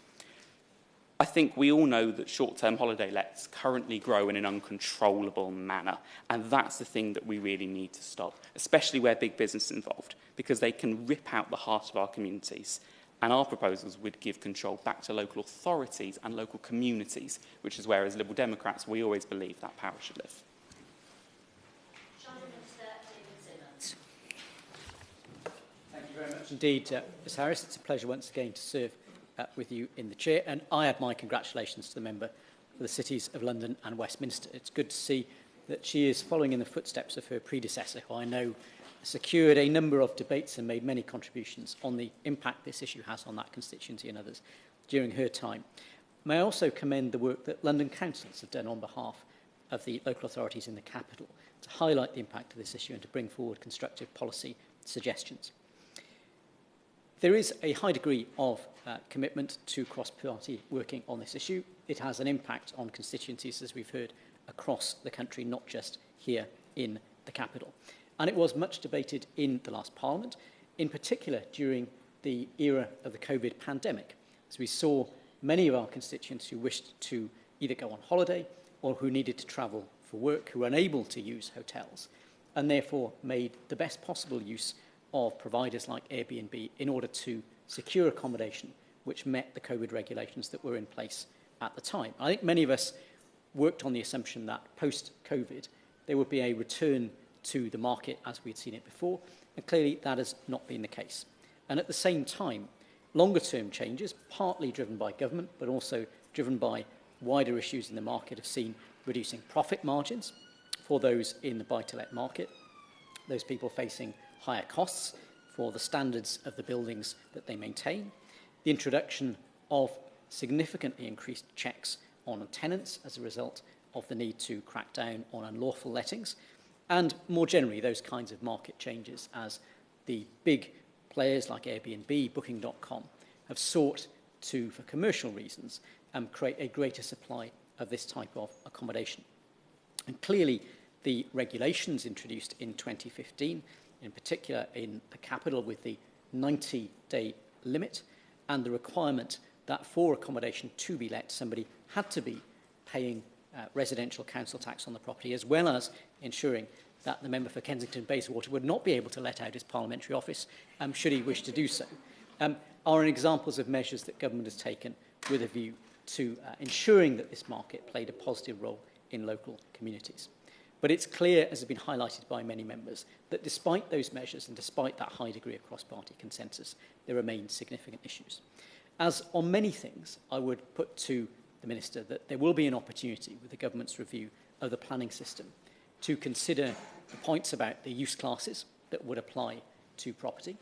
S15: I think we all know that short-term holiday lets currently grow in an uncontrollable manner, and that's the thing that we really need to stop, especially where big business is involved, because they can rip out the heart of our communities. And our proposals would give control back to local authorities and local communities, which is where, as Liberal Democrats, we always believe that power should live.
S16: Thank you very much indeed, Ms Harris. It's a pleasure once again to serve with you in the chair, and I add my congratulations to the member for the cities of London and Westminster. It's good to see that she is following in the footsteps of her predecessor, who I know secured a number of debates and made many contributions on the impact this issue has on that constituency and others during her time. May I also commend the work that London councils have done on behalf of the local authorities in the capital to highlight the impact of this issue and to bring forward constructive policy suggestions. There is a high degree of commitment to cross-party working on this issue. It has an impact on constituencies, as we've heard, across the country, not just here in the capital. And it was much debated in the last Parliament, in particular during the era of the COVID pandemic, as we saw many of our constituents who wished to either go on holiday or who needed to travel for work, who were unable to use hotels, and therefore made the best possible use of providers like Airbnb in order to secure accommodation which met the COVID regulations that were in place at the time. I think many of us worked on the assumption that post-COVID there would be a return to the market as we had seen it before, and clearly that has not been the case. And at the same time, longer-term changes, partly driven by government, but also driven by wider issues in the market, have seen reducing profit margins for those in the buy-to-let market, those people facing higher costs for the standards of the buildings that they maintain, the introduction of significantly increased checks on tenants as a result of the need to crack down on unlawful lettings, and more generally those kinds of market changes as the big players like Airbnb, Booking.com have sought to, for commercial reasons, create a greater supply of this type of accommodation. And clearly the regulations introduced in 2015, in particular in the capital with the 90-day limit and the requirement that for accommodation to be let, somebody had to be paying residential council tax on the property, as well as ensuring that the member for Kensington Bayswater would not be able to let out his parliamentary office should he wish to do so, are examples of measures that government has taken with a view to ensuring that this market played a positive role in local communities. But it's clear, as has been highlighted by many members, that despite those measures and despite that high degree of cross-party consensus, there remain significant issues. As on many things, I would put to the Minister that there will be an opportunity with the government's review of the planning system to consider the points about the use classes that would apply to property,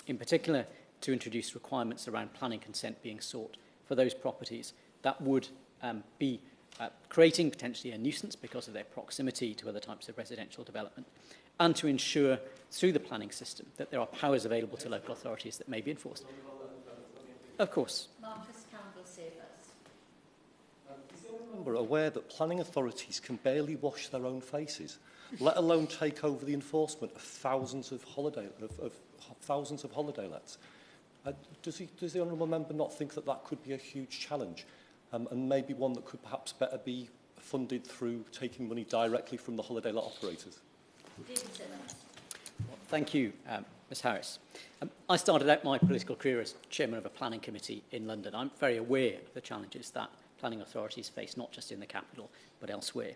S16: in particular to introduce requirements around planning consent being sought for those properties that would be creating potentially a nuisance because of their proximity to other types of residential development, and to ensure through the planning system that there are powers available to local authorities that may be enforced. Of course.
S1: Marcus Campbell, save us.
S14: Is the member aware that planning authorities can barely wash their own faces, let alone take over the enforcement of thousands of holiday lets? Does the honourable member not think that that could be a huge challenge, and maybe one that could perhaps better be funded through taking money directly from the holiday let operators?
S16: Well, thank you, Ms Harris. I started out my political career as chairman of a planning committee in London. I'm very aware of the challenges that planning authorities face, not just in the capital, but elsewhere.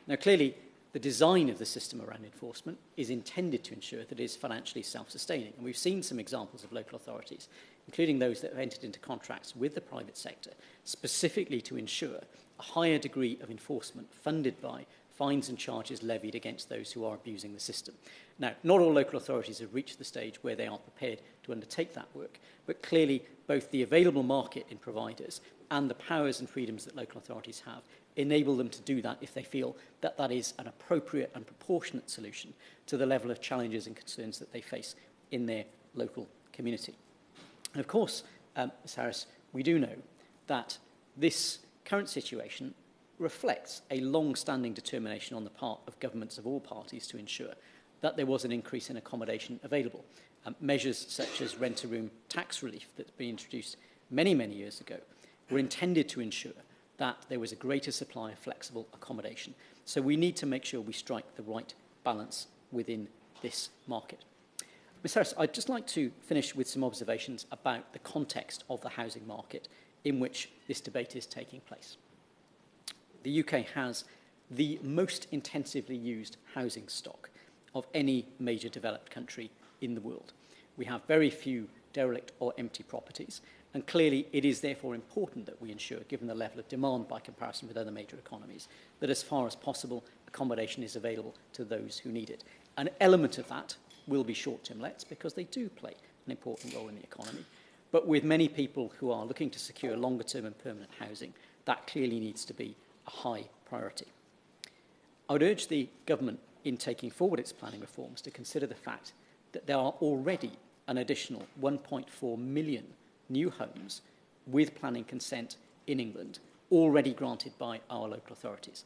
S16: Now, clearly, the design of the system around enforcement is intended to ensure that it is financially self-sustaining. And we've seen some examples of local authorities, including those that have entered into contracts with the private sector, specifically to ensure a higher degree of enforcement funded by fines and charges levied against those who are abusing the system. Now, not all local authorities have reached the stage where they are prepared to undertake that work, but clearly both the available market in providers and the powers and freedoms that local authorities have enable them to do that if they feel that that is an appropriate and proportionate solution to the level of challenges and concerns that they face in their local community. And of course, Ms Harris, we do know that this current situation reflects a long-standing determination on the part of governments of all parties to ensure that there was an increase in accommodation available. Measures such as rent-a-room tax relief that's been introduced many, many years ago were intended to ensure that there was a greater supply of flexible accommodation. So we need to make sure we strike the right balance within this market. Ms Harris, I'd just like to finish with some observations about the context of the housing market in which this debate is taking place. The UK has the most intensively used housing stock of any major developed country in the world. We have very few derelict or empty properties, and clearly it is therefore important that we ensure, given the level of demand by comparison with other major economies, that as far as possible accommodation is available to those who need it. An element of that will be short-term lets because they do play an important role in the economy. But with many people who are looking to secure longer-term and permanent housing, that clearly needs to be a high priority. I would urge the government in taking forward its planning reforms to consider the fact that there are already an additional 1.4 million new homes with planning consent in England already granted by our local authorities.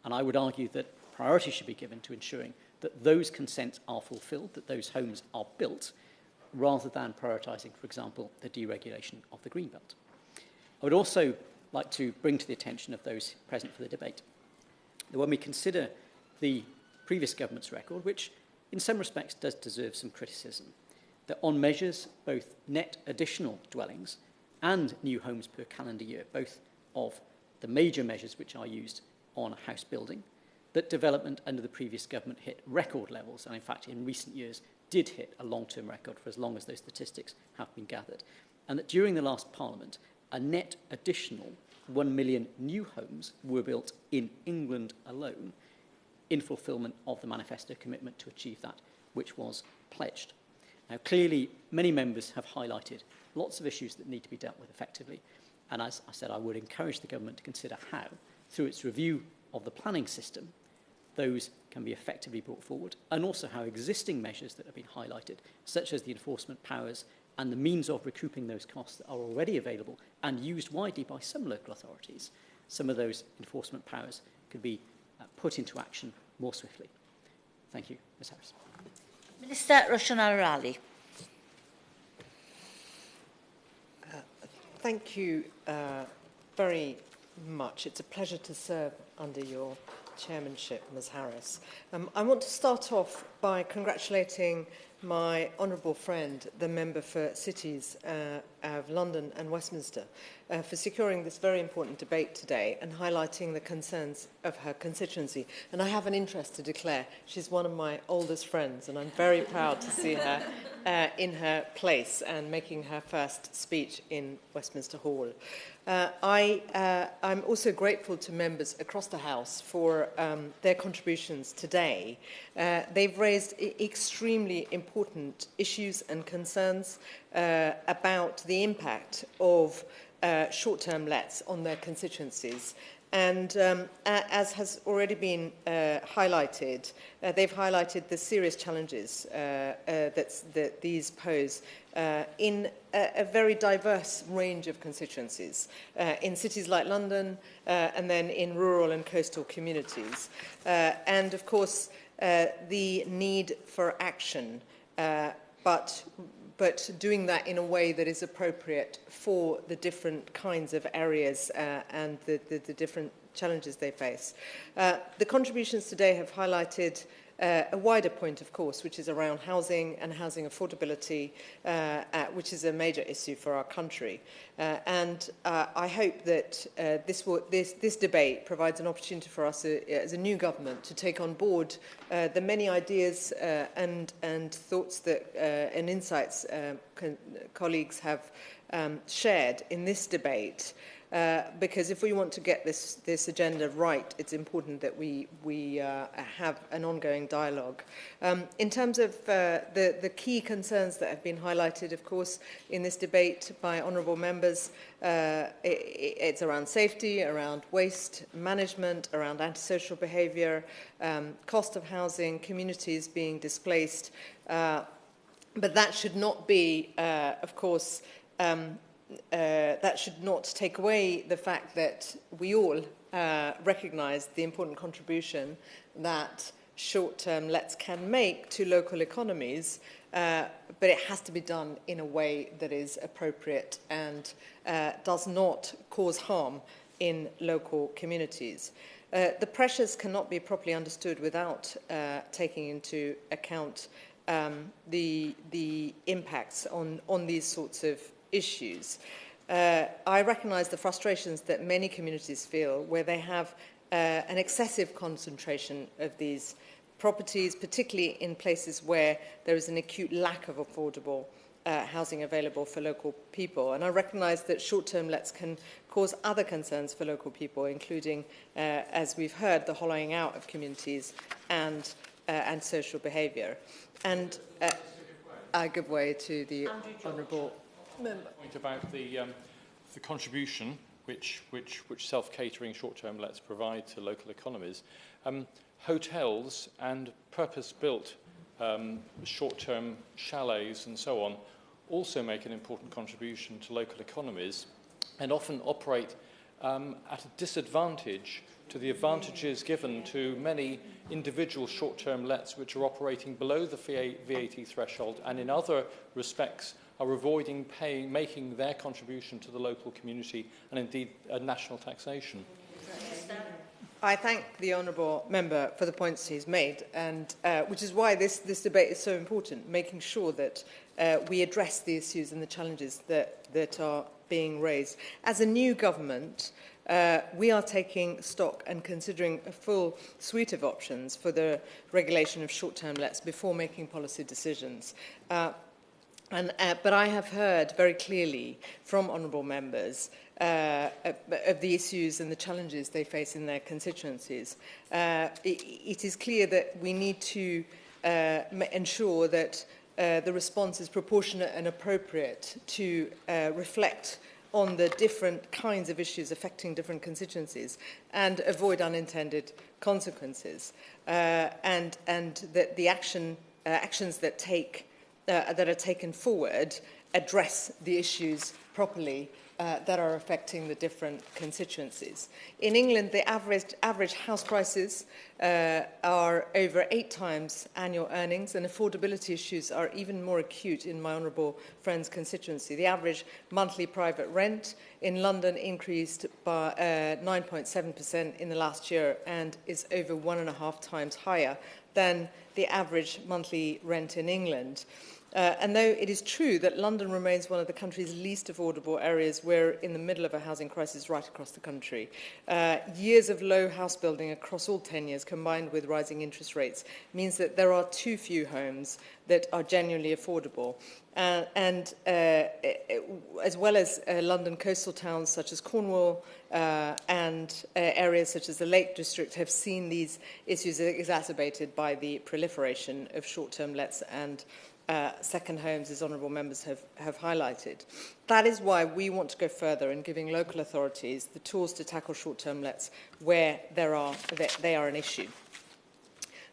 S16: And I would argue that priority should be given to ensuring that those consents are fulfilled, that those homes are built, rather than prioritising, for example, the deregulation of the Greenbelt. I would also like to bring to the attention of those present for the debate that when we consider the previous government's record, which in some respects does deserve some criticism, that on measures both net additional dwellings and new homes per calendar year, both of the major measures which are used on house building, that development under the previous government hit record levels, and in fact in recent years did hit a long-term record for as long as those statistics have been gathered, and that during the last Parliament a net additional 1 million new homes were built in England alone in fulfilment of the manifesto commitment to achieve that which was pledged. Now, clearly, many members have highlighted lots of issues that need to be dealt with effectively, and as I said, I would encourage the government to consider how, through its review of the planning system, those can be effectively brought forward, and also how existing measures that have been highlighted, such as the enforcement powers and the means of recouping those costs that are already available and used widely by some local authorities, some of those enforcement powers could be put into action more swiftly. Thank you, Ms Harris.
S1: Minister Roshan Arali.
S17: Thank you very much. It's a pleasure to serve under your chairmanship, Ms Harris. I want to start off by congratulating my honourable friend, the member for Cities of London and Westminster, for securing this very important debate today and highlighting the concerns of her constituency. And I have an interest to declare. She's one of my oldest friends, and I'm very proud to see her in her place and making her first speech in Westminster Hall. I'm also grateful to members across the House for their contributions today. They've raised extremely important issues and concerns about the impact of short-term lets on their constituencies. And as has already been highlighted, they've highlighted the serious challenges that these pose in a very diverse range of constituencies, in cities like London and then in rural and coastal communities. And of course, the need for action, but doing that in a way that is appropriate for the different kinds of areas and the different challenges they face. The contributions today have highlighted a wider point, of course, which is around housing and housing affordability, which is a major issue for our country. And I hope that this debate provides an opportunity for us as a new government to take on board the many ideas and thoughts that and insights colleagues have shared in this debate. Because if we want to get this agenda right, it's important that we have an ongoing dialogue. In terms of the key concerns that have been highlighted, of course, in this debate by honourable members, it's around safety, around waste management, around antisocial behaviour, cost of housing, communities being displaced. But that should not be, of course, that should not take away the fact that we all recognise the important contribution that short-term lets can make to local economies, but it has to be done in a way that is appropriate and does not cause harm in local communities. The pressures cannot be properly understood without taking into account the impacts on these sorts of issues. I recognise the frustrations that many communities feel where they have an excessive concentration of these properties, particularly in places where there is an acute lack of affordable housing available for local people. And I recognise that short-term lets can cause other concerns for local people, including, as we've heard, the hollowing out of communities and social behaviour. And I give way to the honourable member.
S7: Point about the contribution which self-catering short-term lets provide to local economies. Hotels and purpose-built short-term chalets and so on also make an important contribution to local economies and often operate at a disadvantage to the advantages given to many individual short-term lets which are operating below the VAT threshold and in other respects are avoiding making their contribution to the local community and indeed national taxation.
S17: I thank the honourable member for the points he's made, and which is why this debate is so important, making sure that we address the issues and the challenges that are being raised. As a new government, we are taking stock and considering a full suite of options for the regulation of short-term lets before making policy decisions. But I have heard very clearly from honourable members of the issues and the challenges they face in their constituencies. It is clear that we need to ensure that the response is proportionate and appropriate to reflect on the different kinds of issues affecting different constituencies and avoid unintended consequences, and that the actions that are taken forward address the issues properly that are affecting the different constituencies. In England, the average house prices are over 8 times annual earnings, and affordability issues are even more acute in my honourable friend's constituency. The average monthly private rent in London increased by 9.7% in the last year and is over 1.5 times higher than the average monthly rent in England. And though it is true that London remains one of the country's least affordable areas, we're in the middle of a housing crisis right across the country. Years of low house building across all tenures, combined with rising interest rates, means that there are too few homes that are genuinely affordable. As well as London coastal towns such as Cornwall and areas such as the Lake District have seen these issues exacerbated by the proliferation of short-term lets and second homes, as honourable members have highlighted. That is why we want to go further in giving local authorities the tools to tackle short-term lets where they are an issue.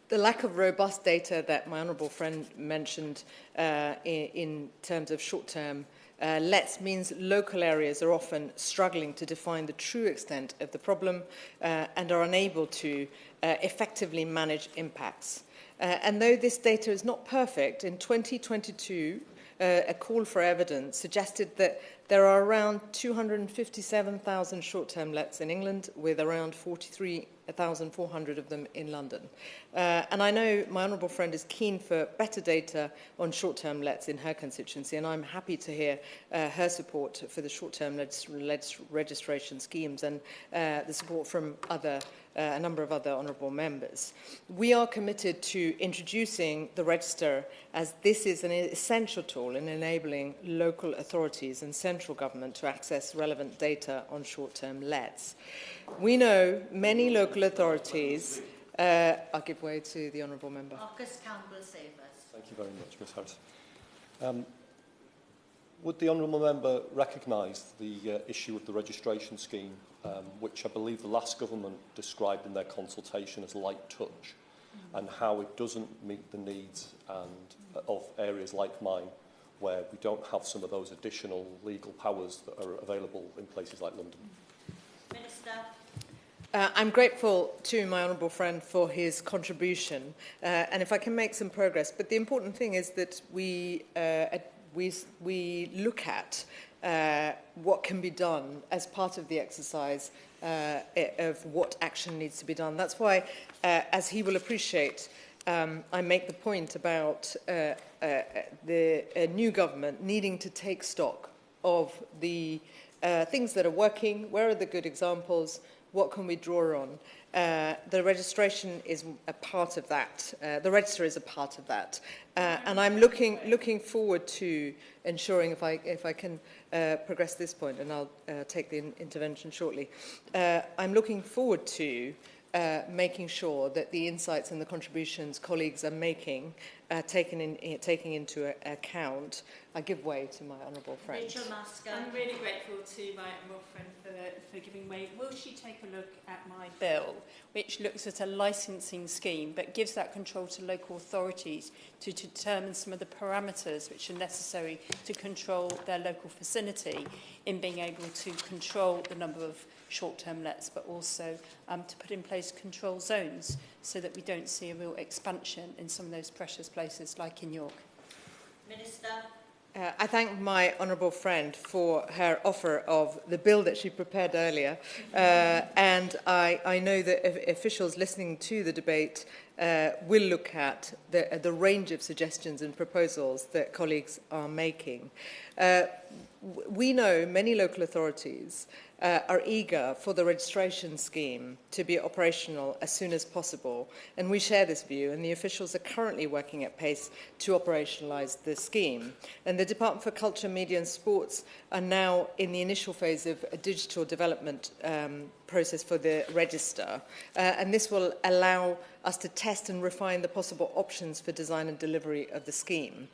S17: The lack of robust data that my honourable friend mentioned in terms of short-term lets means local areas are often struggling to define the true extent of the problem and are unable to effectively manage impacts. And though this data is not perfect, in 2022, a call for evidence suggested that there are around 257,000 short-term lets in England, with around 43,400 of them in London. And I know my honourable friend is keen for better data on short-term lets in her constituency, and I'm happy to hear her support for the short-term registration schemes and the support from a number of other honourable members. We are committed to introducing the register, as this is an essential tool in enabling local authorities and central government to access relevant data on short-term lets. We know many local authorities... I'll give way to the honourable member.
S1: Marcus Campbell, save us.
S14: Thank you very much, Ms Harris. Would the honourable member recognise the issue of the registration scheme, which I believe the last government described in their consultation as light touch, and how it doesn't meet the needs of areas like mine, where we don't have some of those additional legal powers that are available in places like London?
S1: Minister.
S17: I'm grateful to my honourable friend for his contribution, and if I can make some progress. But the important thing is that we look at what can be done as part of the exercise of what action needs to be done. That's why, as he will appreciate, I make the point about the new government needing to take stock of the things that are working, where are the good examples, what can we draw on. The registration is a part of that. The register is a part of that. And I'm looking forward to ensuring, if I can progress this point, and I'll take the intervention shortly, I'm looking forward to making sure that the insights and the contributions colleagues are making taking into account. I give way to my honourable friend.
S1: Rachel Masker.
S9: I'm really grateful to my honourable friend for giving way. Will she take a look at my bill, which looks at a licensing scheme but gives that control to local authorities to determine some of the parameters which are necessary to control their local vicinity in being able to control the number of short-term lets, but also to put in place control zones so that we don't see a real expansion in some of those precious places like in York.
S1: Minister.
S17: I thank my honourable friend for her offer of the bill that she prepared earlier, and I know that officials listening to the debate will look at the range of suggestions and proposals that colleagues are making. We know many local authorities are eager for the registration scheme to be operational as soon as possible, and we share this view, and the officials are currently working at pace to operationalise the scheme. And the Department for Culture, Media and Sports are now in the initial phase of a digital development process for the register, and this will allow us to test and refine the possible options for design and delivery of the scheme.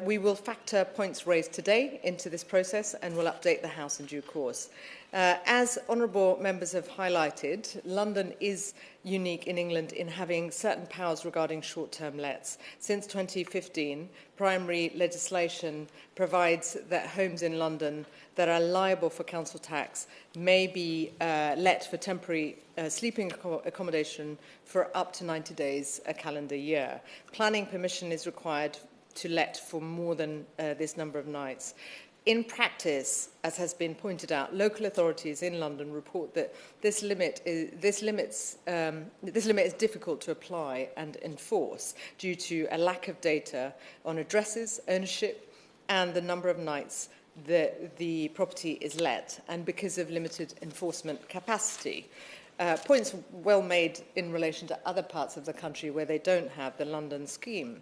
S17: We will factor points raised today into this process and will update the House in due course. As honourable members have highlighted, London is unique in England in having certain powers regarding short-term lets. Since 2015, primary legislation provides that homes in London that are liable for council tax may be let for temporary sleeping accommodation for up to 90 days a calendar year. Planning permission is required to let for more than this number of nights. In practice, as has been pointed out, local authorities in London report that this limit is difficult to apply and enforce due to a lack of data on addresses, ownership, and the number of nights that the property is let, and because of limited enforcement capacity. Points well made in relation to other parts of the country where they don't have the London scheme.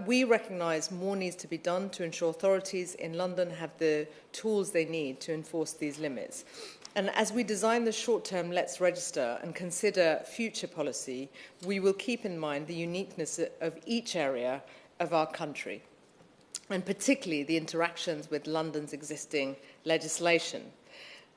S17: We recognise more needs to be done to ensure authorities in London have the tools they need to enforce these limits. And as we design the short-term Let's Register and consider future policy, we will keep in mind the uniqueness of each area of our country, and particularly the interactions with London's existing legislation.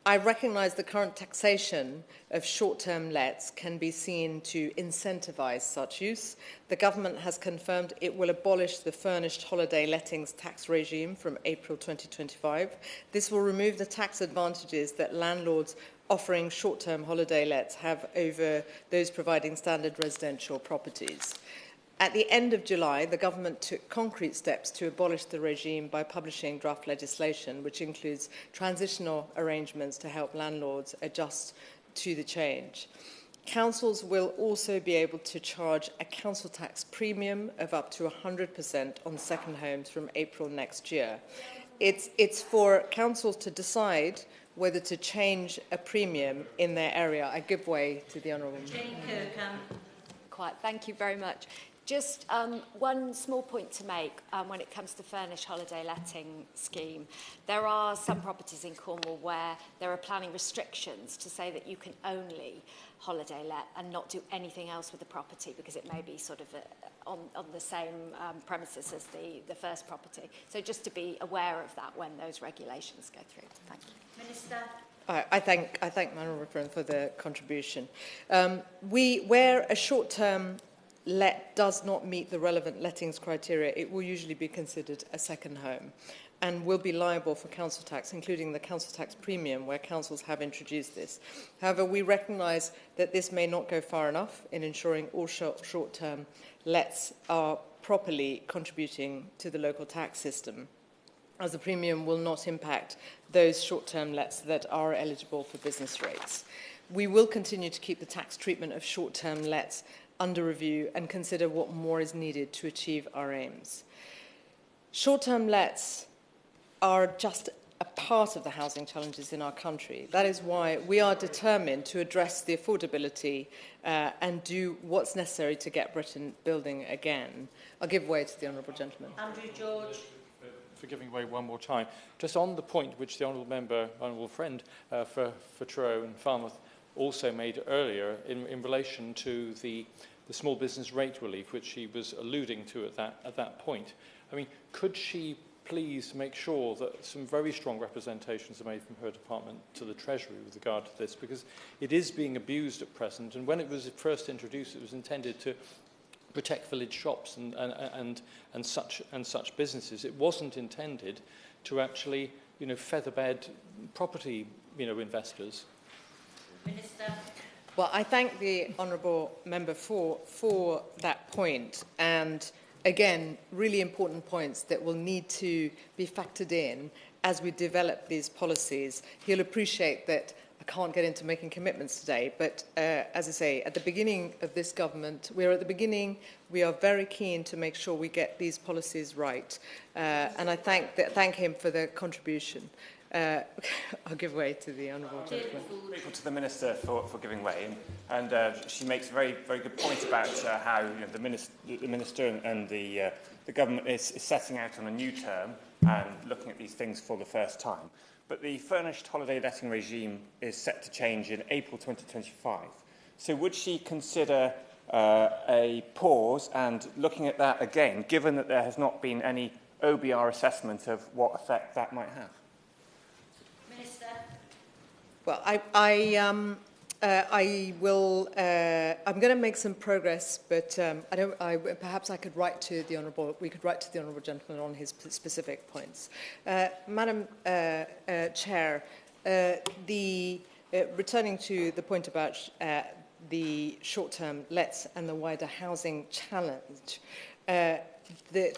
S17: I recognise the current taxation of short-term lets can be seen to incentivise such use. The government has confirmed it will abolish the furnished holiday lettings tax regime from April 2025. This will remove the tax advantages that landlords offering short-term holiday lets have over those providing standard residential properties. At the end of July, the government took concrete steps to abolish the regime by publishing draft legislation, which includes transitional arrangements to help landlords adjust to the change. Councils will also be able to charge a council tax premium of up to 100% on second homes from April next year. It's for councils to decide whether to change a premium in their area. I give way to the Honourable Member.
S2: Quite. Thank you very much. Just one small point to make when it comes to furnished holiday letting scheme. There are some properties in Cornwall where there are planning restrictions to say that you can only holiday let and not do anything else with the property because it may be sort of on the same premises as the first property. So just to be aware of that when those regulations go through. Thank you.
S1: Minister.
S17: I thank my honourable friend for the contribution. Where a short-term let does not meet the relevant lettings criteria, it will usually be considered a second home and will be liable for council tax, including the council tax premium, where councils have introduced this. However, we recognise that this may not go far enough in ensuring all short-term lets are properly contributing to the local tax system, as the premium will not impact those short-term lets that are eligible for business rates. We will continue to keep the tax treatment of short-term lets under review and consider what more is needed to achieve our aims. Short-term lets are just a part of the housing challenges in our country. That is why we are determined to address the affordability and do what's necessary to get Britain building again. I'll give way to the honourable gentleman.
S1: Andrew George.
S7: For giving way one more time. Just on the point which the honourable friend for Truro and Falmouth also made earlier in relation to the small business rate relief, which she was alluding to at that point. I mean, could she please make sure that some very strong representations are made from her department to the Treasury with regard to this, because it is being abused at present, and when it was first introduced, it was intended to protect village shops and such businesses. It wasn't intended to actually, featherbed property, investors.
S1: Minister.
S17: Well, I thank the honourable member for that point, and again, really important points that will need to be factored in as we develop these policies. He'll appreciate that I can't get into making commitments today, but as I say, at the beginning of this government, we're at the beginning. We are very keen to make sure we get these policies right, and I thank him for the contribution. I'll give way to the honourable gentleman.
S10: I'm grateful to the Minister for giving way, and she makes a very, very good point about how the Minister and the government is setting out on a new term and looking at these things for the first time. But the furnished holiday letting regime is set to change in April 2025. So would she consider a pause and looking at that again, given that there has not been any OBR assessment of what effect that might have?
S1: Minister.
S17: Well, I will. I'm going to make some progress, but perhaps I could write to the honourable. We could write to the honourable gentleman on his specific points. Madam Chair, returning to the point about the short-term lets and the wider housing challenge,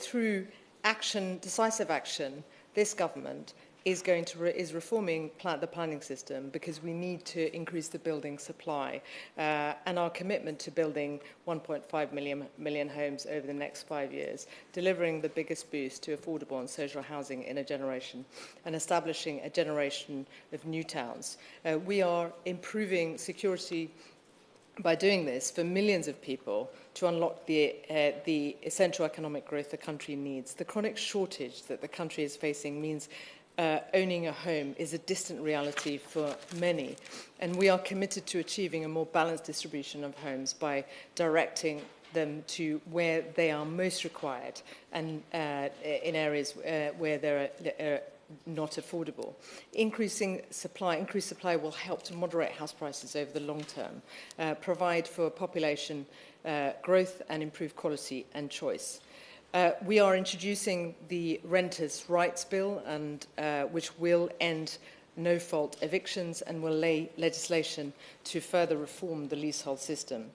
S17: through action, decisive action, this government is reforming the planning system because we need to increase the building supply, and our commitment to building 1.5 million homes over the next 5 years, delivering the biggest boost to affordable and social housing in a generation, and establishing a generation of new towns. We are improving security by doing this for millions of people to unlock the essential economic growth the country needs. The chronic shortage that the country is facing means owning a home is a distant reality for many, and we are committed to achieving a more balanced distribution of homes by directing them to where they are most required and in areas where they're not affordable. Increased supply will help to moderate house prices over the long term, provide for population growth and improve quality and choice. We are introducing the Renters' Rights Bill, and which will end no-fault evictions and will lay legislation to further reform the leasehold system.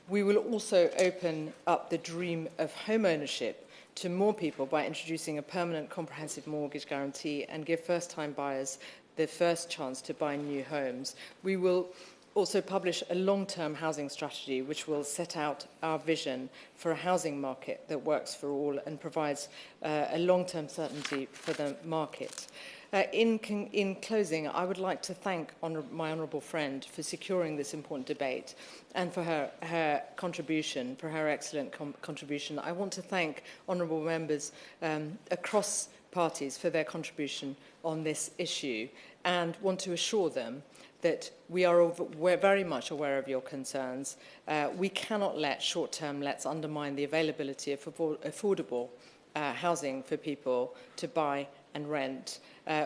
S17: We will also open up the dream of home ownership to more people by introducing a permanent comprehensive mortgage guarantee and give first-time buyers the first chance to buy new homes. We will also publish a long-term housing strategy which will set out our vision for a housing market that works for all and provides a long-term certainty for the market. In closing, I would like to thank my honourable friend for securing this important debate and for her contribution, for her excellent contribution. I want to thank honourable members across parties for their contribution on this issue and want to assure them that we're very much aware of your concerns. We cannot let short-term lets undermine the availability of affordable housing for people to buy and rent.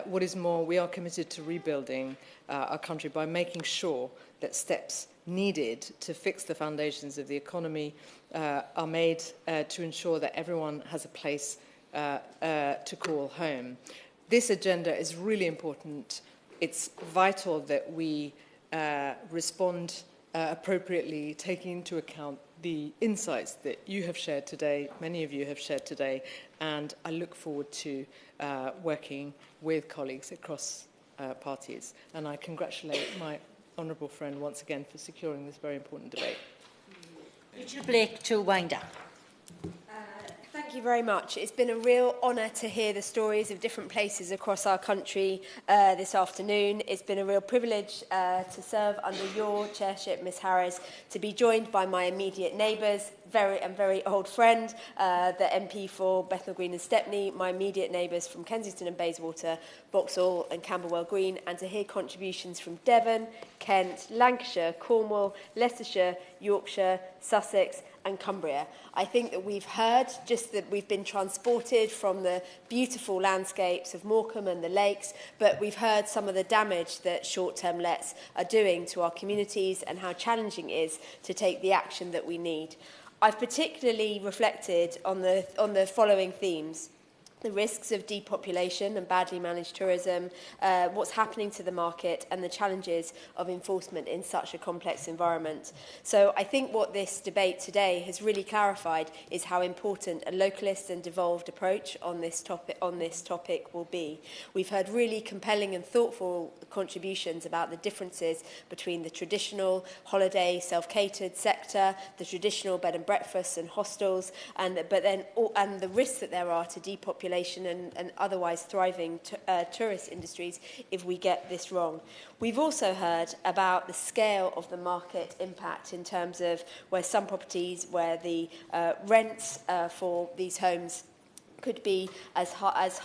S17: What is more, we are committed to rebuilding our country by making sure that steps needed to fix the foundations of the economy are made to ensure that everyone has a place to call home. This agenda is really important. It's vital that we respond appropriately, taking into account the insights that you have shared today, many of you have shared today, and I look forward to working with colleagues across parties. And I congratulate my honourable friend once again for securing this very important debate.
S1: Richard Blake to wind up.
S2: Thank you very much. It's been a real honour to hear the stories of different places across our country this afternoon. It's been a real privilege to serve under your chairship, Ms Harris, to be joined by my immediate neighbours, very old friend, the MP for Bethnal Green and Stepney, my immediate neighbours from Kensington and Bayswater, Vauxhall and Camberwell Green, and to hear contributions from Devon, Kent, Lancashire, Cornwall, Leicestershire, Yorkshire, Sussex and Cumbria. I think that we've heard just that we've been transported from the beautiful landscapes of Morecambe and the lakes, but we've heard some of the damage that short-term lets are doing to our communities and how challenging it is to take the action that we need. I've particularly reflected on the following themes: the risks of depopulation and badly managed tourism, what's happening to the market, and the challenges of enforcement in such a complex environment. So I think what this debate today has really clarified is how important a localist and devolved approach on this topic will be. We've heard really compelling and thoughtful contributions about the differences between the traditional holiday self-catered sector, the traditional bed and breakfasts and hostels, and the risks that there are to depopulation and otherwise thriving tourist industries if we get this wrong. We've also heard about the scale of the market impact in terms of where some properties, where the rents for these homes could be as high as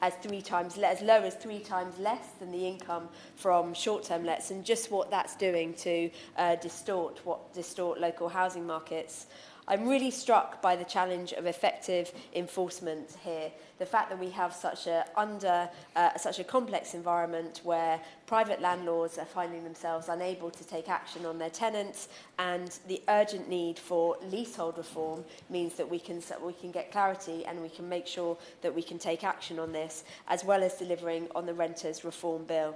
S2: as low as 3 times less than the income from short-term lets, and just what that's doing to distort local housing markets. I'm really struck by the challenge of effective enforcement here. The fact that we have such a complex environment where private landlords are finding themselves unable to take action on their tenants, and the urgent need for leasehold reform means that we can get clarity and we can make sure that we can take action on this, as well as delivering on the Renters Reform Bill.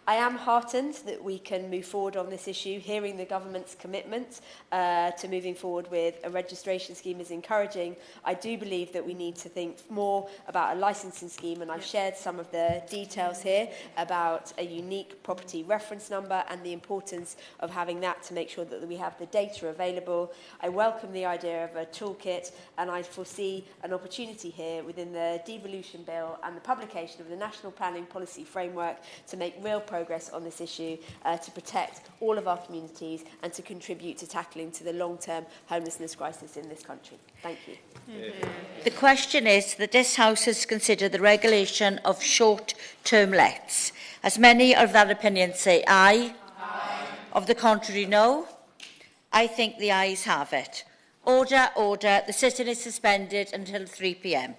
S2: I am heartened that we can move forward on this issue. Hearing the government's commitment to moving forward with a registration scheme is encouraging. I do believe that we need to think more about a licensing scheme, and I've shared some of the details here about a unique property reference number and the importance of having that to make sure that we have the data available. I welcome the idea of a toolkit, and I foresee an opportunity here within the devolution bill and the publication of the National Planning Policy Framework to make real progress on this issue, to protect all of our communities and to contribute to tackling the long-term homelessness crisis in this country. Thank you.
S1: The question is that this House has considered the regulation of short-term lets. As many of that opinion say aye. Aye. Of the contrary, no. I think the ayes have it. Order, order. The sitting is suspended until 3 p.m.